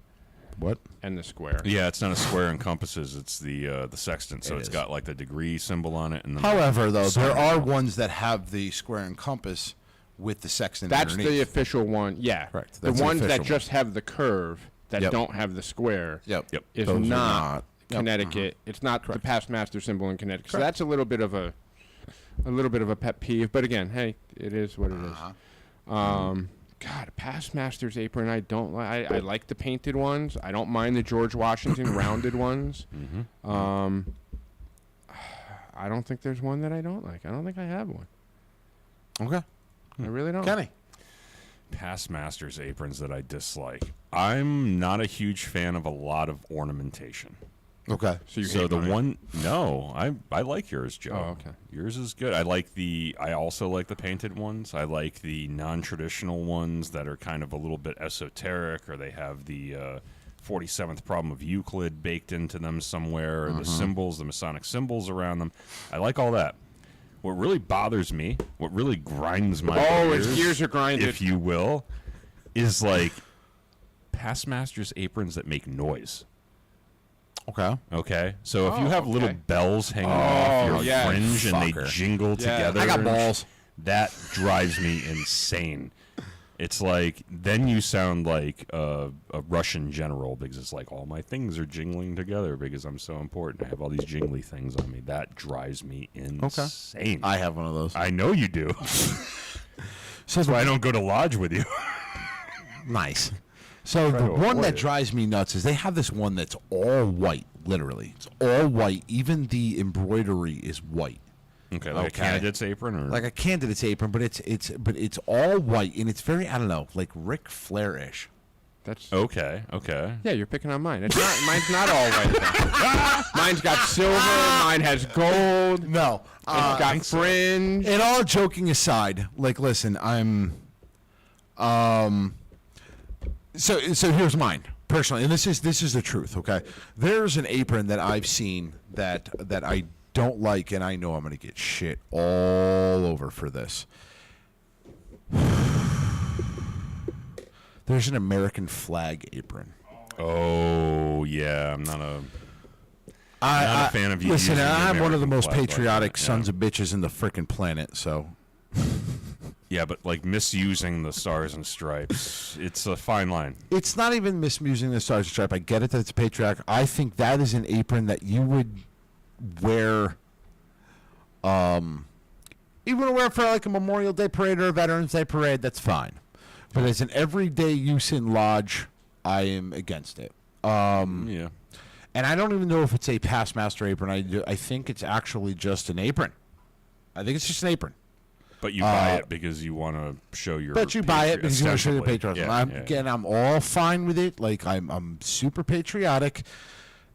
What? square. Yeah, it's not a square and compasses. It's the sextant. So It it's is. got like the degree symbol on it. And then However, though, there Sign. are ones that have the square and compass with the sextant That's underneath. the official one. Yeah. Correct. The That's the ones that official just have the curve that Yep. don't have the square Yep. Yep. is Those are not Yep. Connecticut. It's not Correct. the past master symbol in Connecticut. So Correct. that's a little bit of a pet peeve. But again, hey, it is what it is. God, a past master's apron I don't like. I like the painted ones. I don't mind the George Washington rounded ones. I don't think there's one that I don't like. I don't think I have one. Okay. I really don't. Kenny. Past masters aprons that I dislike. I'm not a huge fan of a lot of ornamentation. Okay. So the one, no, I like yours, Joe. Oh, okay. Yours is good. I also like the painted ones. I like the non-traditional ones that are kind of a little bit esoteric, or they have the 47th problem of Euclid baked into them somewhere, or the symbols, the Masonic symbols around them. I like all that. What really bothers me, what really grinds my its gears are grinded, if you will, is like past masters aprons that make noise. Okay. So if you have little bells hanging off your fringe and they jingle together, I got balls. That drives me insane. It's like then you sound like a Russian general because it's like all my things are jingling together because I'm so important. I have all these jingly things on me. That drives me insane. I have one of those. I know you do. That's why I don't go to lodge with you. Nice. So the one that drives me nuts is they have this one that's all white, literally. It's all white. Even the embroidery is white. Okay, like a candidate's apron, or like a candidate's apron, but it's all white and it's very, I don't know, like Ric Flair-ish. That's okay. Yeah, you're picking on mine. It's not mine's not all white. Mine's got silver. Mine has gold. No, it's got fringe. And all joking aside, like, listen, I'm, So here's mine personally, and this is the truth. Okay, there's an apron that I've seen that I don't like, and I know I'm going to get shit all over for this. There's an American flag apron. Oh yeah, I'm not a fan of you. Listen, using the I'm one of the American most flag like patriotic that. sons of bitches in the frickin' planet. So. Yeah, but like misusing the stars and stripes, it's a fine line. It's not even misusing the stars and stripe. I get it that it's patriotic. I think that is an apron that you would wear, you want to wear for like a Memorial Day parade or a Veterans Day parade. That's fine, but as an everyday use in lodge, I am against it. Yeah, and I don't even know if it's a past master apron. I think it's actually just an apron. I think it's just an apron. but you buy it because you want to show your. But you buy it because you want to show your ostensibly. patriotism. Yeah, Again, I'm all fine with it. Like I'm super patriotic,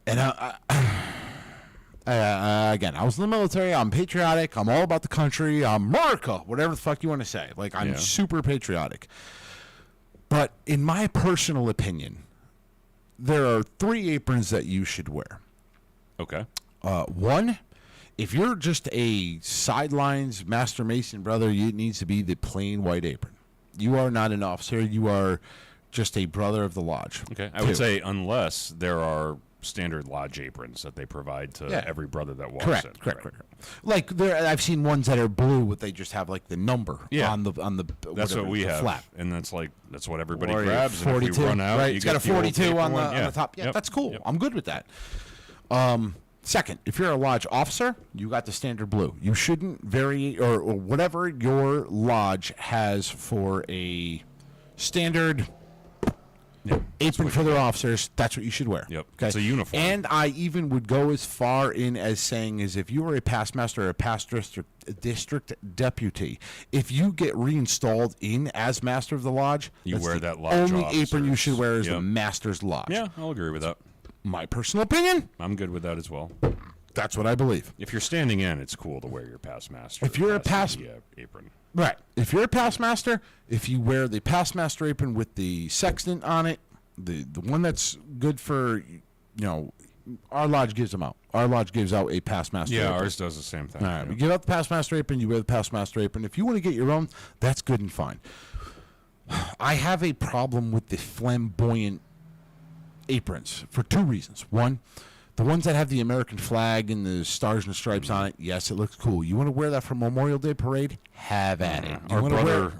and again, I was in the military. I'm patriotic. I'm all about the country. I'm America, whatever the fuck you want to say. Like I'm super patriotic. But in my personal opinion, there are 3 aprons that you should wear. Okay. One, if you're just a sidelines Master Mason brother, it needs to be the plain white apron. You are not an officer. You are just a brother of the lodge. Okay. I would say unless there are standard lodge aprons that they provide to every brother that walks in. Correct. Like I've seen ones that are blue, but they just have like the number on the That's what we have, flap. and that's what everybody Or grabs. 42, and if we run out, right? you It's get got a the old 42 paper on one. the top. Yeah, that's cool. Yep. I'm good with that. Second, if you're a lodge officer, you got the standard blue. You shouldn't vary or whatever your lodge has for a standard apron for their officers. That's what you should wear. Yep. Okay. It's a uniform. And I even would go as far in as saying is if you are a past master or a past district deputy, if you get reinstalled in as master of the lodge, You that's wear the that lodge only apron you should wear is the Yep. master's lodge. Yeah, I'll agree with that. My personal opinion, I'm good with that as well. that's what I believe. If you're standing in, it's cool to wear your past master. If you're a past- apron. Right. If you're a past master, if you wear the past master apron with the sextant on it, the one that's good for, our lodge gives them out. Our lodge gives out a past master apron. Ours does the same thing. All right, we give out the past master apron, you wear the past master apron. If you want to get your own, that's good and fine. I have a problem with the flamboyant aprons for 2 reasons. One, the ones that have the American flag and the stars and stripes on it, yes, it looks cool. You want to wear that for Memorial Day parade? Have at it. You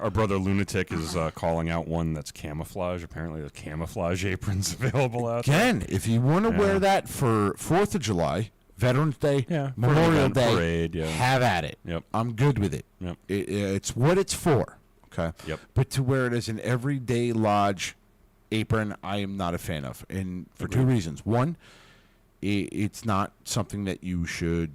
Our brother Lunatic is calling out one that's camouflage. Apparently, there's camouflage aprons available out there. Again, if you want to wear that for 4th of July, Veterans Day, Memorial Day, parade, have at it. Yep. I'm good with it. Yep. It's what it's for. Okay. Yep. But to wear it as an everyday lodge apron, I am not a fan of, and for 2 reasons. One, it's not something that you should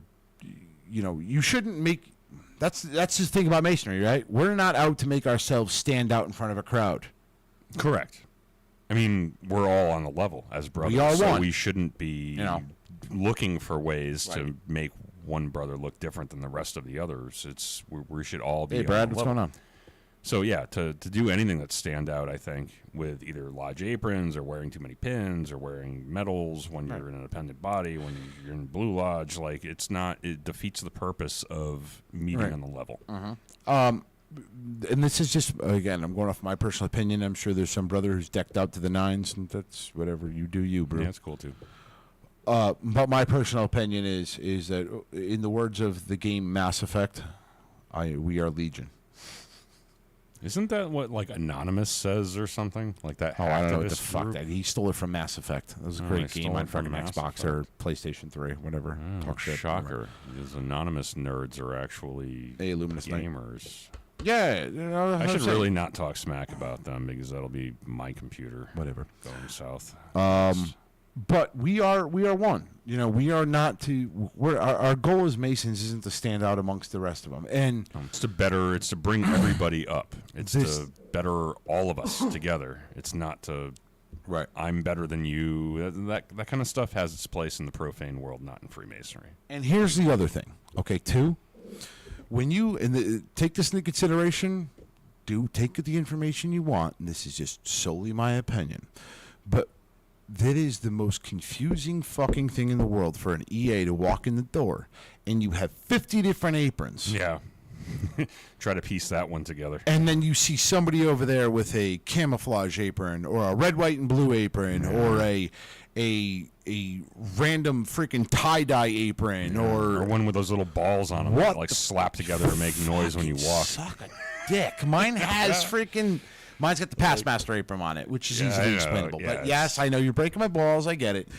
you shouldn't make. That's the thing about masonry, right? We're not out to make ourselves stand out in front of a crowd. Correct. I mean, we're all on a level as brothers. We are so one. We shouldn't be looking for ways to make one brother look different than the rest of the others. We should all be. Hey, Brad, what's going on? So yeah, to do anything that stand out, I think, with either lodge aprons or wearing too many pins or wearing medals when you're in an appendant body, when you're in blue lodge, like it defeats the purpose of meeting on the level. And this is just, again, I'm going off my personal opinion. I'm sure there's some brother who's decked out to the nines, and that's whatever you do, you, bro. Yeah, that's cool too. But my personal opinion is that, in the words of the game Mass Effect, we are Legion. Isn't that what like Anonymous says or something like that? Oh, I don't know what the hacktivist fuck group? that. He stole it from Mass Effect. That was a great game on fucking Xbox or PlayStation 3, whatever. Talk shit. Shocker. These Anonymous nerds are actually gamers. Yeah, I should really not talk smack about them because that'll be my computer. Whatever. Going south. But we are one. We are not to. Our goal as Masons isn't to stand out amongst the rest of them, and it's to bring everybody up. It's to better all of us together. It's not to. Right. I'm better than you. That kind of stuff has its place in the profane world, not in Freemasonry. And here's the other thing. Okay, two. When you take this into consideration, do take the information you want. And this is just solely my opinion, but that is the most confusing fucking thing in the world for an EA to walk in the door and you have 50 different aprons. Yeah. Try to piece that one together. And then you see somebody over there with a camouflage apron or a red, white, and blue apron or a random freaking tie-dye apron or one with those little balls on them that like slap together and make noise when you walk. Suck a dick. Mine has freaking... Mine's got the Passmaster apron on it, which is easily explainable. But yes, I know you're breaking my balls. I get it.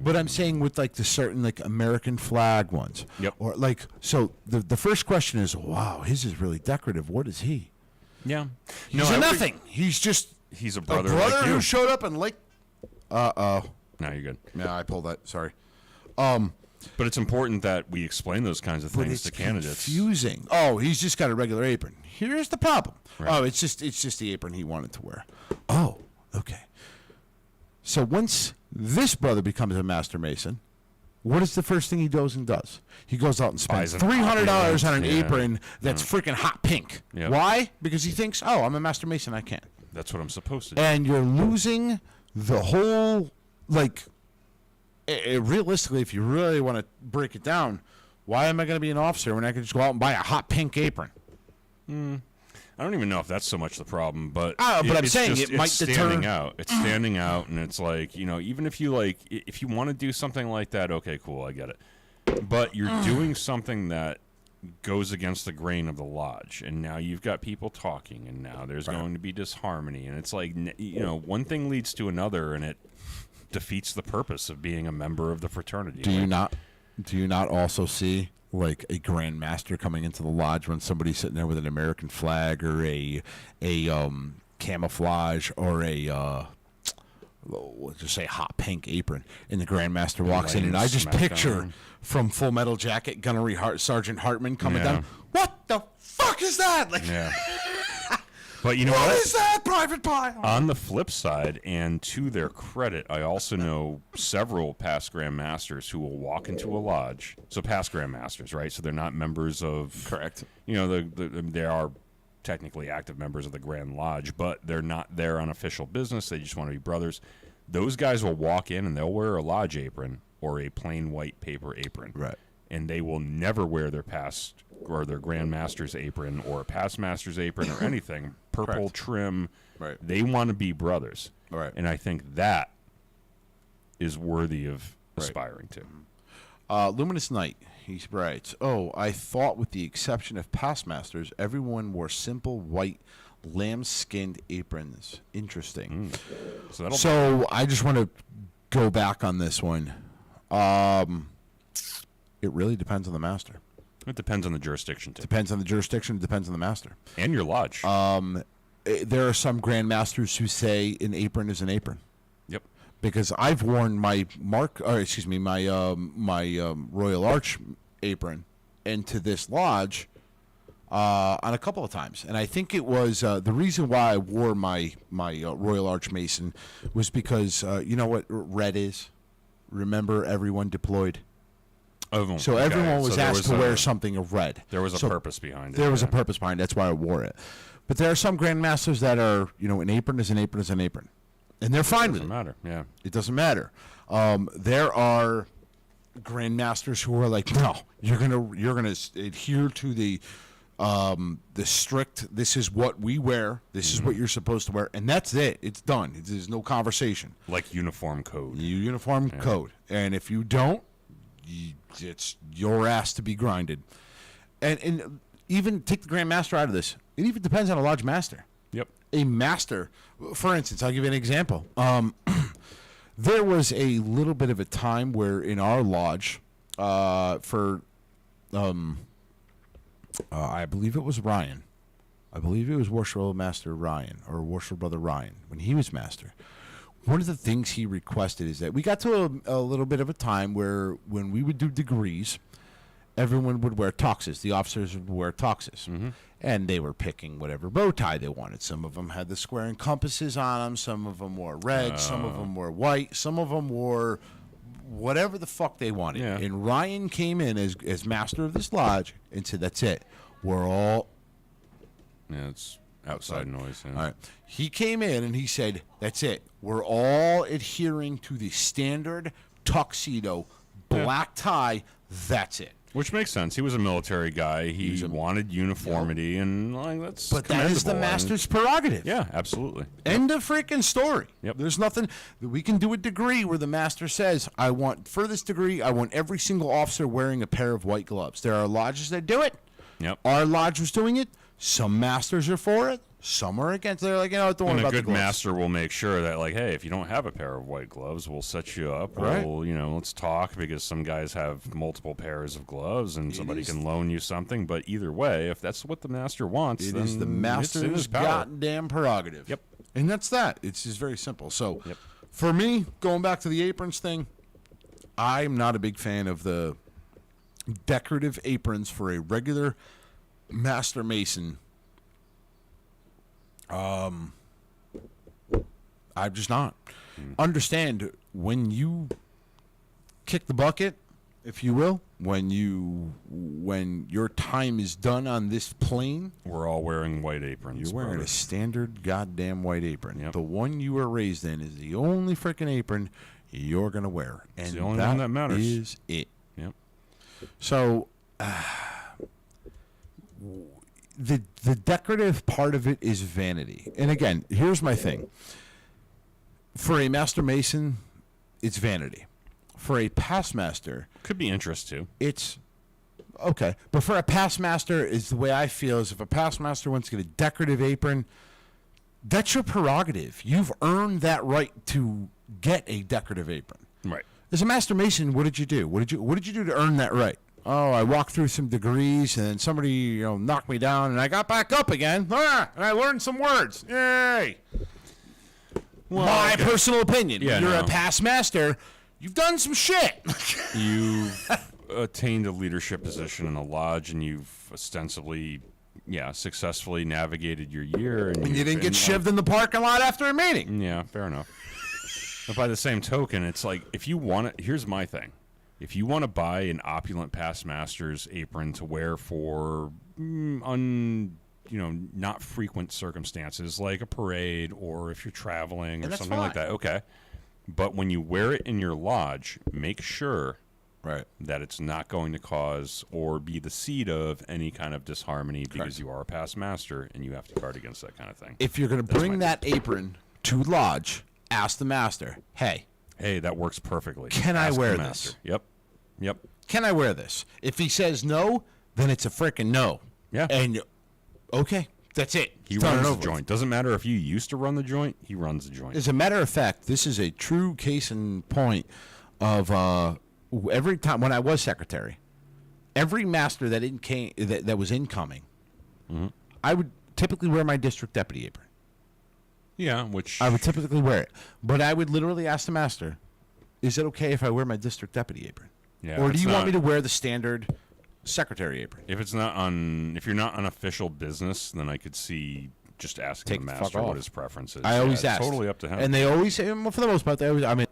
But I'm saying with like the certain like American flag ones. Yep. Or like, so the first question is, wow, his is really decorative. What is he? Yeah. He's a nothing. He's a brother like you. who showed up and like. No, you're good. Yeah, I pulled that. Sorry. But it's important that we explain those kinds of things to candidates. Confusing. Oh, he's just got a regular apron. Here's the problem. Right. Oh, it's just the apron he wanted to wear. Oh, okay. So once this brother becomes a Master Mason, what is the first thing he goes and does? He goes out and spends $300 on an apron that's freaking hot pink. Yep. Why? Because he thinks, oh, I'm a Master Mason, I can. That's what I'm supposed to do. And you're losing the whole, like, realistically, if you really want to break it down, why am I going to be an officer when I can just go out and buy a hot pink apron? I don't even know if that's so much the problem, but I'm saying it might standing deter. out. It's standing out, and it's like, even if you want to do something like that, okay, cool, I get it. But you're doing something that goes against the grain of the lodge, and now you've got people talking, and now there's going to be disharmony, and it's like, one thing leads to another, and it defeats the purpose of being a member of the fraternity. Do you not also see like a Grand Master coming into the lodge when somebody's sitting there with an American flag or a camouflage or let's just say hot pink apron, and the Grand Master walks in, and I just picture from Full Metal Jacket Gunnery Sergeant Hartman coming down. What the fuck is that? Like, but you know what is that, Private Pie? On the flip side, and to their credit, I also know several past Grand Masters who will walk into a lodge. So past Grand Masters, right? So they're not members of... Correct. They are technically active members of the Grand Lodge, but they're not there on official business. They just want to be brothers. Those guys will walk in and they'll wear a lodge apron or a plain white paper apron. Right. And they will never wear their past or their Grand Master's apron or a past Master's apron or anything. Purple trim. Right. They want to be brothers. Right. And I think that is worthy of aspiring to. Luminous Knight, he writes, oh, I thought with the exception of past Masters, everyone wore simple white lamb-skinned aprons. Interesting. So I just want to go back on this one. It really depends on the master. It depends on the jurisdiction, too. Depends on the jurisdiction. Depends on the master. And your lodge. There are some Grand Masters who say an apron is an apron. Yep. Because I've worn my Royal Arch apron, into this lodge on a couple of times, and I think it was the reason why I wore my Royal Arch Mason was because you know what red is. Remember, everyone deployed. Oh, so everyone was asked to wear something of red. There was a purpose behind it. There was a purpose behind it. That's why I wore it. But there are some grandmasters that are, an apron is an apron is an apron, and they're fine with it. Doesn't matter. Yeah, it doesn't matter. There are grandmasters who are like, no, you're gonna adhere to the strict. This is what we wear. This is what you're supposed to wear, and that's it. It's done. There's no conversation. Like uniform code. Uniform code, and if you don't, it's your ass to be grinded. And even take the grandmaster out of this. It even depends on a lodge master. Yep. A master, for instance, I'll give you an example. There was a little bit of a time where in our lodge, I believe it was Ryan. I believe it was Worshipful Master Ryan or Worshipful Brother Ryan when he was master. One of the things he requested is that we got to a little bit of a time where when we would do degrees, everyone would wear tuxes. The officers would wear tuxes. Mm-hmm. And they were picking whatever bow tie they wanted. Some of them had the square and compasses on them. Some of them wore red. Some of them wore white. Some of them wore whatever the fuck they wanted. Yeah. And Ryan came in as master of this lodge and said, that's it. We're all... Yeah, it's outside noise. Yeah. All right. He came in and he said, that's it. We're all adhering to the standard tuxedo, black tie. That's it. Which makes sense. He was a military guy. He wanted uniformity, and that's But that is the master's prerogative. Yeah, absolutely. End of freaking story. Yep. There's nothing. We can do a degree where the master says, for this degree, I want every single officer wearing a pair of white gloves. There are lodges that do it. Yep. Our lodge was doing it. Some masters are for it. Some are against it. They're like, don't worry about the gloves. And a good master will make sure that, like, hey, if you don't have a pair of white gloves, we'll set you up. Right. We'll, let's talk, because some guys have multiple pairs of gloves and somebody can loan you something. But either way, if that's what the master wants, it then is the master's goddamn prerogative. Yep. And that's that. It's just very simple. So for me, going back to the aprons thing, I'm not a big fan of the decorative aprons for a regular Master Mason. I'm just not. Understand, when you kick the bucket, if you will, when your time is done on this plane, we're all wearing white aprons. You're wearing a standard goddamn white apron. Yep. The one you were raised in is the only freaking apron you're gonna wear, and it's the only one that matters. Is it? Yep. So. The decorative part of it is vanity. And again, here's my thing. For a Master Mason, it's vanity. For a Past Master... Could be interest, too. It's... Okay. But for a Past Master, is the way I feel, is if a Past Master wants to get a decorative apron, that's your prerogative. You've earned that right to get a decorative apron. Right. As a Master Mason, what did you do? What did you do to earn that right? Oh, I walked through some degrees, and then somebody, knocked me down, and I got back up again. And I learned some words. Yay! Well, my personal opinion. Yeah, You're a past master. You've done some shit. You've attained a leadership position in a lodge, and you've ostensibly, successfully navigated your year. And you didn't get shivved in the parking lot after a meeting. Yeah, fair enough. But by the same token, it's like, if you want it, here's my thing. If you want to buy an opulent past master's apron to wear for not frequent circumstances, like a parade or if you're traveling or something like that, okay. But when you wear it in your lodge, make sure that it's not going to cause or be the seed of any kind of disharmony, because you are a past master and you have to guard against that kind of thing. If you're going to bring that apron to lodge, ask the master, hey, that works perfectly. Can I wear this? Yep. Can I wear this? If he says no, then it's a freaking no. Yeah. And, okay, that's it. He runs the joint. Doesn't matter if you used to run the joint, he runs the joint. As a matter of fact, this is a true case in point of every time when I was secretary, every master that was incoming, I would typically wear my district deputy apron. Yeah, which... I would typically wear it. But I would literally ask the master, is it okay if I wear my district deputy apron? Yeah, or do you want me to wear the standard secretary apron. If it's not on, if you're not on official business, then I could see just asking Take the the fuck master off. what his preference is. I always ask. Totally up to him. And they always say, well, for the most part, they always, I mean,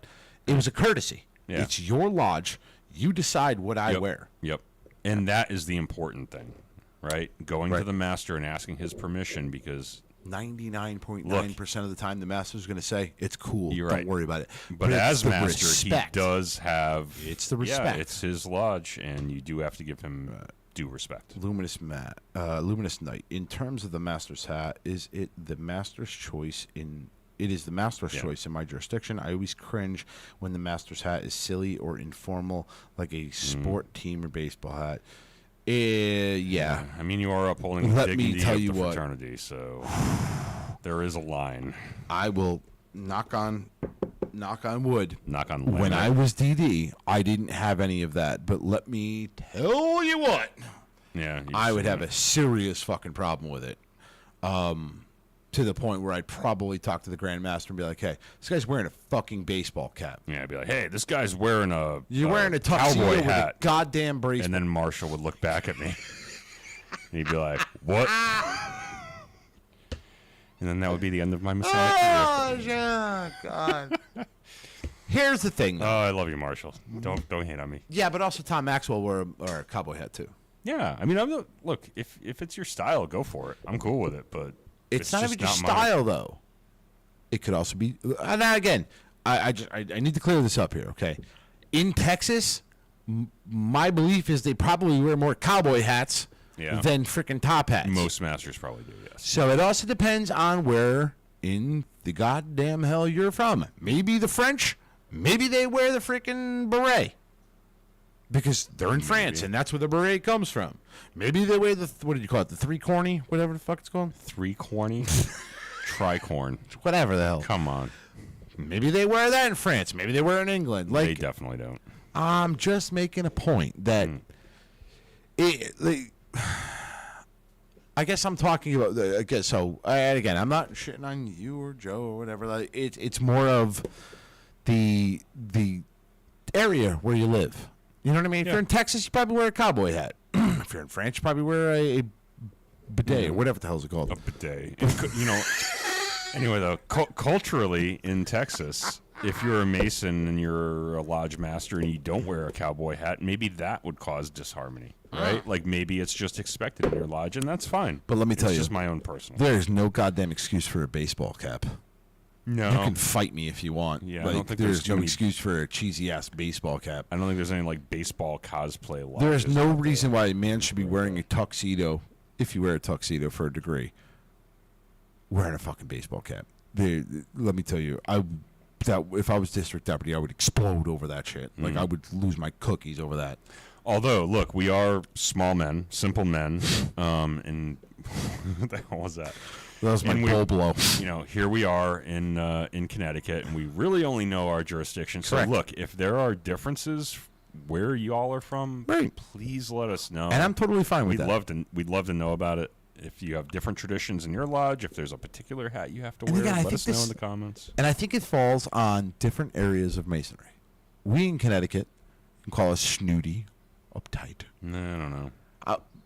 it was a courtesy. Yeah. It's your lodge. You decide what I wear. Yep. And that is the important thing, right? Going to the master and asking his permission, because 99.9% of the time, the master's going to say, it's cool. You're Don't right. worry about it. But it's as the master, respect. he does have... It's the respect. Yeah, it's his lodge, and you do have to give him due respect. Luminous Knight. In terms of the master's hat, is it the master's choice in... It is the master's choice in my jurisdiction. I always cringe when the master's hat is silly or informal, like a sport team or baseball hat. Yeah. I mean, you are upholding the Let me dignity tell of you the what. fraternity, so there is a line. I will knock on wood. Knock on wood. When I was DD, I didn't have any of that. But let me tell you what. Yeah, I would have a serious fucking problem with it. To the point where I'd probably talk to the Grandmaster and be like, hey, this guy's wearing a fucking baseball cap. Yeah, I'd be like, hey, this guy's wearing a You're wearing a tuxedo cowboy with hat. a goddamn bracelet. And then Marshall would look back at me. And he'd be like, what? And then that would be the end of my Messiah career. yeah, God. Here's the thing, though. Oh, I love you, Marshall. Don't hate on me. Yeah, but also Tom Maxwell wore a cowboy hat, too. Yeah, I mean, look, if it's your style, go for it. I'm cool with it, but It's not just even your not style, though. It could also be. Now, again, I need to clear this up here, okay? In Texas, my belief is they probably wear more cowboy hats than freaking top hats. Most masters probably do, yes. So it also depends on where in the goddamn hell you're from. Maybe the French, maybe they wear the freaking beret. Because they're in France, and that's where the beret comes from. Maybe they wear the, what did you call it, the three-corny, whatever the fuck it's called? Three-corny? Tricorn. Whatever the hell. Come on. Maybe they wear that in France. Maybe they wear it in England. They definitely don't. I'm just making a point that I guess I'm talking about, and again, I'm not shitting on you or Joe or whatever. It's more of the area where you live. You know what I mean? If you're in Texas, you probably wear a cowboy hat. If you're in France, you probably wear a bidet or whatever the hell is it called. A bidet. Anyway, though, culturally in Texas, if you're a Mason and you're a lodge master and you don't wear a cowboy hat, maybe that would cause disharmony, right? Like maybe it's just expected in your lodge, and that's fine. But let me tell you, it's just my own personal. There's no goddamn excuse for a baseball cap. No. You can fight me if you want. Yeah, I like, don't think there's no excuse for a cheesy ass baseball cap. I don't think there's any like baseball cosplay lodges. There's no reason why a man should be wearing a tuxedo, if you wear a tuxedo for a degree, wearing a fucking baseball cap. Let me tell you, if I was district deputy, I would explode over that shit. Like, I would lose my cookies over that. Although, look, we are small men, simple men, and what the hell was that? That was my bull blow. Here we are in Connecticut, and we really only know our jurisdiction. So, Correct. look, if there are differences where you all are from, Right. please let us know. And I'm totally fine with that. We'd love to know about it. If you have different traditions in your lodge, if there's a particular hat you have to wear, again, let us know in the comments. And I think it falls on different areas of masonry. We in Connecticut can call us snooty, uptight. No, I don't know.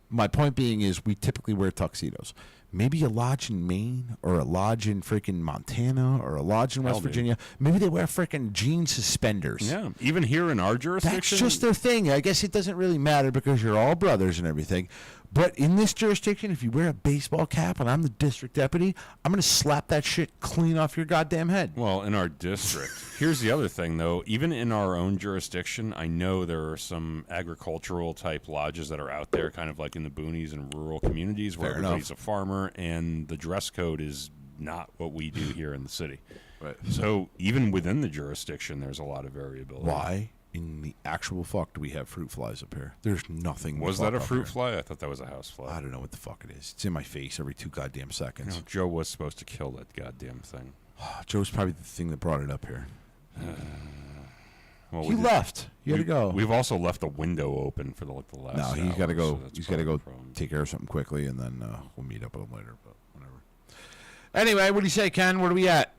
My point being is we typically wear tuxedos. Maybe a lodge in Maine or a lodge in freaking Montana or a lodge in West Virginia. Maybe they wear freaking jean suspenders. Yeah, even here in our jurisdiction. That's just their thing. I guess it doesn't really matter because you're all brothers and everything. But in this jurisdiction, if you wear a baseball cap and I'm the district deputy, I'm going to slap that shit clean off your goddamn head. Well, in our district. Here's the other thing, though. Even in our own jurisdiction, I know there are some agricultural type lodges that are out there, kind of like in the boonies and rural communities where everybody's a farmer, and the dress code is not what we do here in the city. Right. So even within the jurisdiction, there's a lot of variability. Why in the actual fuck do we have fruit flies up here? There's nothing. Was that a fruit fly? I thought that was a house fly. I don't know what the fuck it is. It's in my face every 2 goddamn seconds. Joe was supposed to kill that goddamn thing. Joe's probably the thing that brought it up here. Well, He left. You had to go. We've also left the window open for the last. No, he's got to go. So He's got to go take care of something quickly, and then we'll meet up with him later. But whatever. Anyway, what do you say, Ken? Where are we at?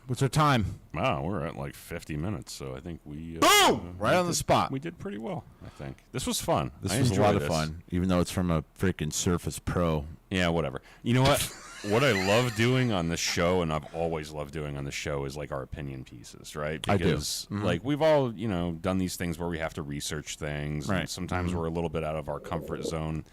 What's our time? Wow, we're at like 50 minutes, so I think we... Boom! Right on the spot. We did pretty well, I think. This was fun. This was a lot of fun, even though it's from a freaking Surface Pro. Yeah, whatever. You know what? What I love doing on this show, and I've always loved doing on the show, is like our opinion pieces, right? Because I do. Like we've all, done these things where we have to research things. Right. And sometimes we're a little bit out of our comfort zone.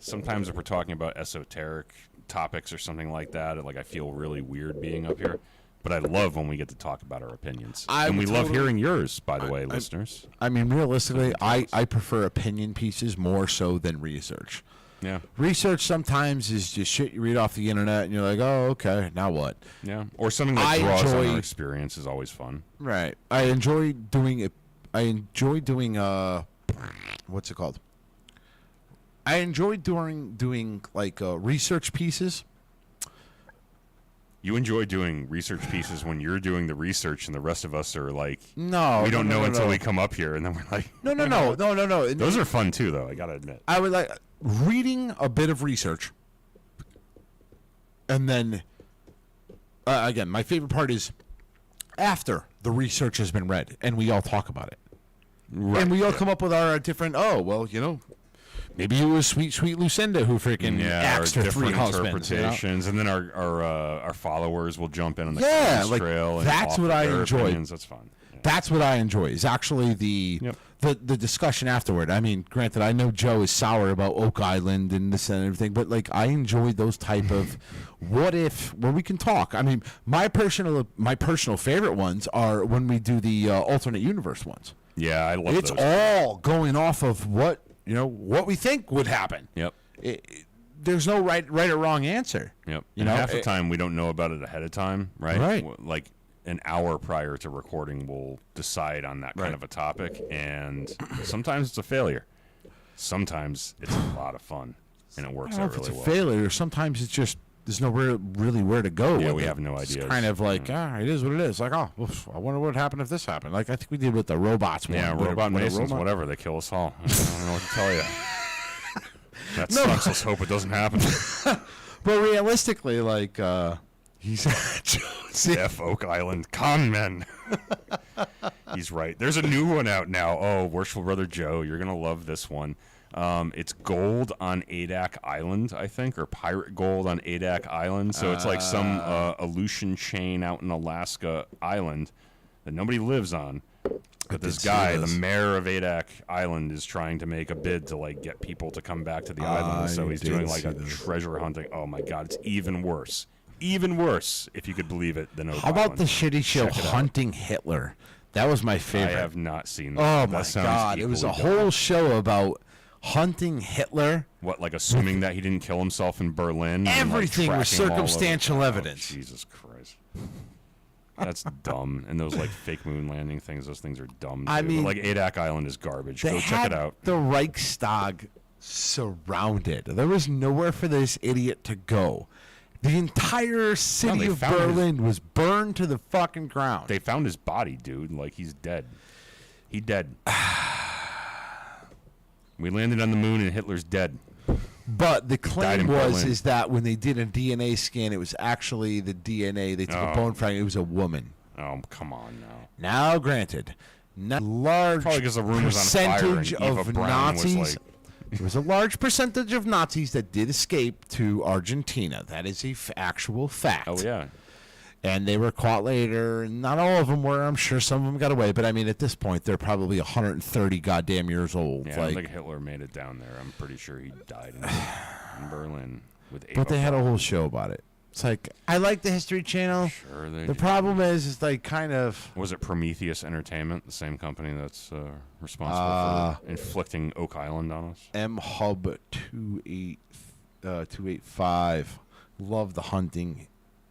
Sometimes if we're talking about esoteric topics or something like that, like I feel really weird being up here. But I love when we get to talk about our opinions. And we love hearing yours, by the way, listeners. I mean, realistically, I prefer opinion pieces more so than research. Yeah. Research sometimes is just shit you read off the internet, and you're like, oh, okay, now what? Yeah. Or something that draws on our experience is always fun. Right. I enjoy doing it. I enjoy doing, what's it called? I enjoy doing like research pieces. You enjoy doing research pieces when you're doing the research, and the rest of us are like, no, we don't know until we come up here, and then we're like, no. Those are fun too, though. I gotta admit. I would like reading a bit of research, and then again, my favorite part is after the research has been read, and we all talk about it, Right. and we all come up with our different. Oh, well, maybe it was sweet Lucinda who freaking axed her three husbands. Interpretations, and then our followers will jump in on the trail. And that's what I enjoy. Opinions. That's fun. Yeah. That's what I enjoy. Is actually the discussion afterward. I mean, granted, I know Joe is sour about Oak Island and this and everything, but like I enjoy those type of what if where we can talk. I mean, my personal favorite ones are when we do the alternate universe ones. Yeah, I love It's those. all going off of what we think would happen. Yep. There's no right or wrong answer. Yep. Half the time we don't know about it ahead of time, right? Right. Like an hour prior to recording, we'll decide on that kind of a topic, and sometimes it's a failure. Sometimes it's a lot of fun, and it works out really well. It's a failure. Sometimes it's just there's nowhere really where to go. Yeah, with we it. have no idea. It's kind of like, it is what it is. Like, oof, I wonder what would happen if this happened. Like I think we did with the robots. Yeah, robot masons, whatever. They kill us all. I don't know what to tell you. That sucks. Let's hope it doesn't happen. But realistically, like, he's F Oak Island con men. He's right. There's a new one out now. Oh, Worshipful Brother Joe, you're gonna love this one. It's gold on Adak Island, I think, or pirate gold on Adak Island. So it's like some Aleutian chain out in Alaska island that nobody lives on. But this guy, the mayor of Adak Island, is trying to make a bid to like get people to come back to the island. So he's doing like a treasure hunting. Oh my God, it's even worse. Even worse, if you could believe it, than Oak How about Island. the shitty show Hunting Hitler? That was my favorite. I have not seen that. Oh That my sounds God, it was a equally whole dumb. show about hunting Hitler. What, like assuming that he didn't kill himself in Berlin? Everything and, like, was tracking him all over? circumstantial evidence. Oh, Jesus Christ. That's dumb. And those like fake moon landing things, those things are dumb. I too. mean, But, like Adak Island is garbage. They Go check it out. The Reichstag surrounded. There was nowhere for this idiot to go. The entire city of Berlin was burned to the fucking ground. They found his body, dude. Like he's dead. He dead. We landed on the moon and Hitler's dead. But the claim Berlin. is that when they did a DNA scan, it was actually the DNA. They took a bone fragment. It was a woman. Oh, come on now. Now, granted, not large Probably because the room was on fire and percentage Eva of Braun Nazis. was like... There was a large percentage of Nazis that did escape to Argentina. That is a actual fact. Oh, yeah. And they were caught later. And not all of them were. I'm sure some of them got away. But, I mean, at this point, they're probably 130 goddamn years old. Yeah, I don't think Hitler made it down there. I'm pretty sure he died in Berlin with Eva But they had a Braun. whole show about it. It's like, I like the History Channel. Sure they The did. problem is like kind of... Was it Prometheus Entertainment, the same company that's responsible for inflicting Oak Island on us? M-Hub 285. Love the Hunting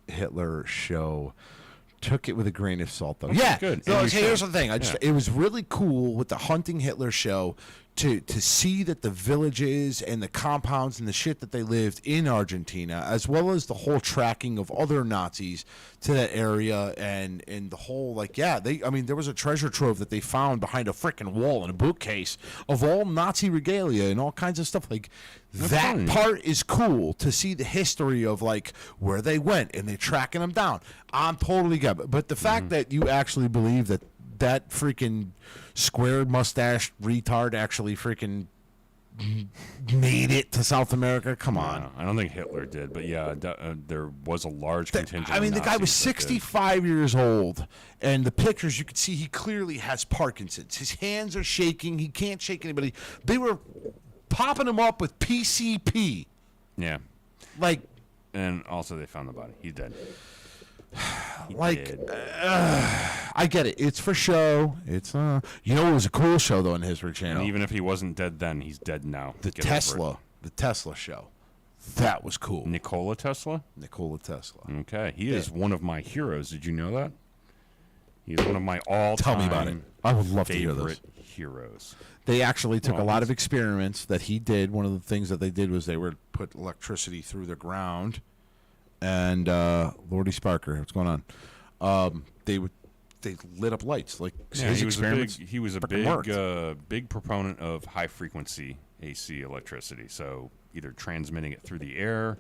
Hitler show. Took it with a grain of salt, though. Okay, Yeah, good. No, And you here's the should. thing. It was really cool with the Hunting Hitler show. to see that the villages and the compounds and the shit that they lived in Argentina, as well as the whole tracking of other Nazis to that area, and the whole, like, there was a treasure trove that they found behind a freaking wall in a bookcase of all Nazi regalia and all kinds of stuff. Like, that part is cool to see the history of, like, where they went and they're tracking them down. I'm totally good. But the fact that you actually believe that freaking square mustached retard actually freaking made it to South America. Come on. No, I don't think Hitler did, but yeah, there was a large contingent. I mean, of the guy was Nazis that 65 years old, and the pictures you could see he clearly has Parkinson's. His hands are shaking. He can't shake anybody. They were popping him up with PCP. Yeah. Like, and also they found the body. He's dead. I get it. It's for show. It's it was a cool show though on History Channel. And even if he wasn't dead then, he's dead now. The Tesla show. That was cool. Nikola Tesla? Nikola Tesla. Okay. He is one of my heroes. Did you know that? He's one of my all-time Tell me about it. I would love to hear this. favorite heroes. They actually took a lot of experiments that he did. One of the things that they did was they would put electricity through the ground. And Lordy Sparker, what's going on? They lit up lights. Like his experiments. He was a big proponent of high frequency AC electricity. So either transmitting it through the air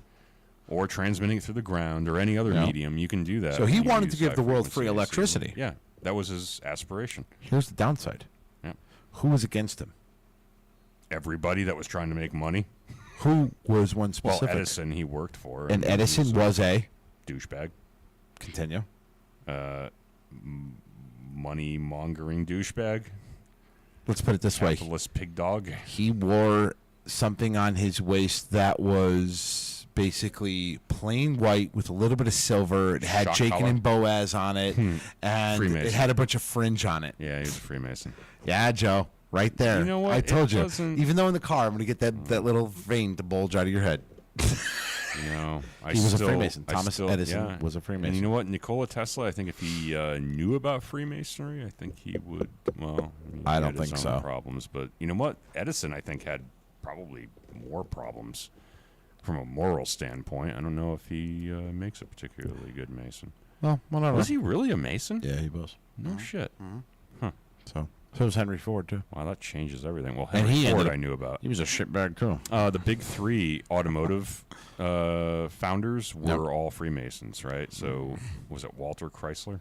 or transmitting it through the ground or any other medium, you can do that. So he wanted to give the world free electricity. AC. Yeah, that was his aspiration. Here's the downside. Yeah. Who was against him? Everybody that was trying to make money. Who was one specific? Well, Edison he worked for. And Edison was a douchebag. Continue. Money-mongering douchebag. Let's put it this way. Capitalist pig dog. He wore something on his waist that was basically plain white with a little bit of silver. It had Jacob and Boaz on it, and Freemason. it had a bunch of fringe on it. Yeah, he was a Freemason. Yeah, Joe. Right there. You know what? I told you. Doesn't... Even though in the car, I'm going to get that little vein to bulge out of your head. He was a Freemason. Thomas Edison was a Freemason. And you know what? Nikola Tesla, I think if he knew about Freemasonry, I think he would, I don't think so. Problems. But you know what? Edison, I think, had probably more problems from a moral standpoint. I don't know if he makes a particularly good Mason. Well, whatever. Was he really a Mason? Yeah, he was. No shit. Huh. So was Henry Ford, too. Wow, that changes everything. Well, Henry Ford I knew about. He was a shitbag, too. The big three automotive founders were all Freemasons, right? So, was it Walter Chrysler?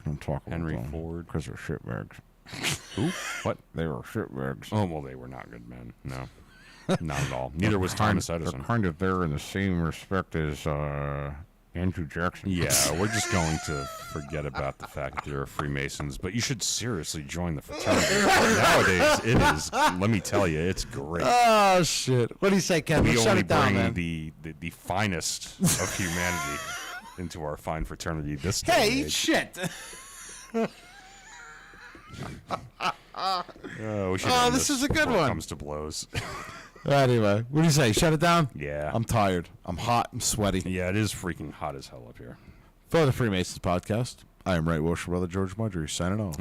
Don't talk about Henry them. Ford? Because they're shitbags. Who? What? They were shitbags. Oh, well, they were not good men. No. Not at all. Neither was Thomas Edison. They're kind of there in the same respect as Andrew Jackson. Yeah, we're just going to forget about the fact that there are Freemasons, but you should seriously join the fraternity. Nowadays, it is, let me tell you, it's great. Oh, shit. What do you say, Kevin? We Shut only it down, bring man. the finest of humanity into our fine fraternity this day. Hey, shit. This is a good one. It comes to blows. Anyway, what do you say? Shut it down? Yeah. I'm tired. I'm hot. I'm sweaty. Yeah, it is freaking hot as hell up here. For the Freemasons podcast, I am Right Welsh Brother George Marjorie signing off.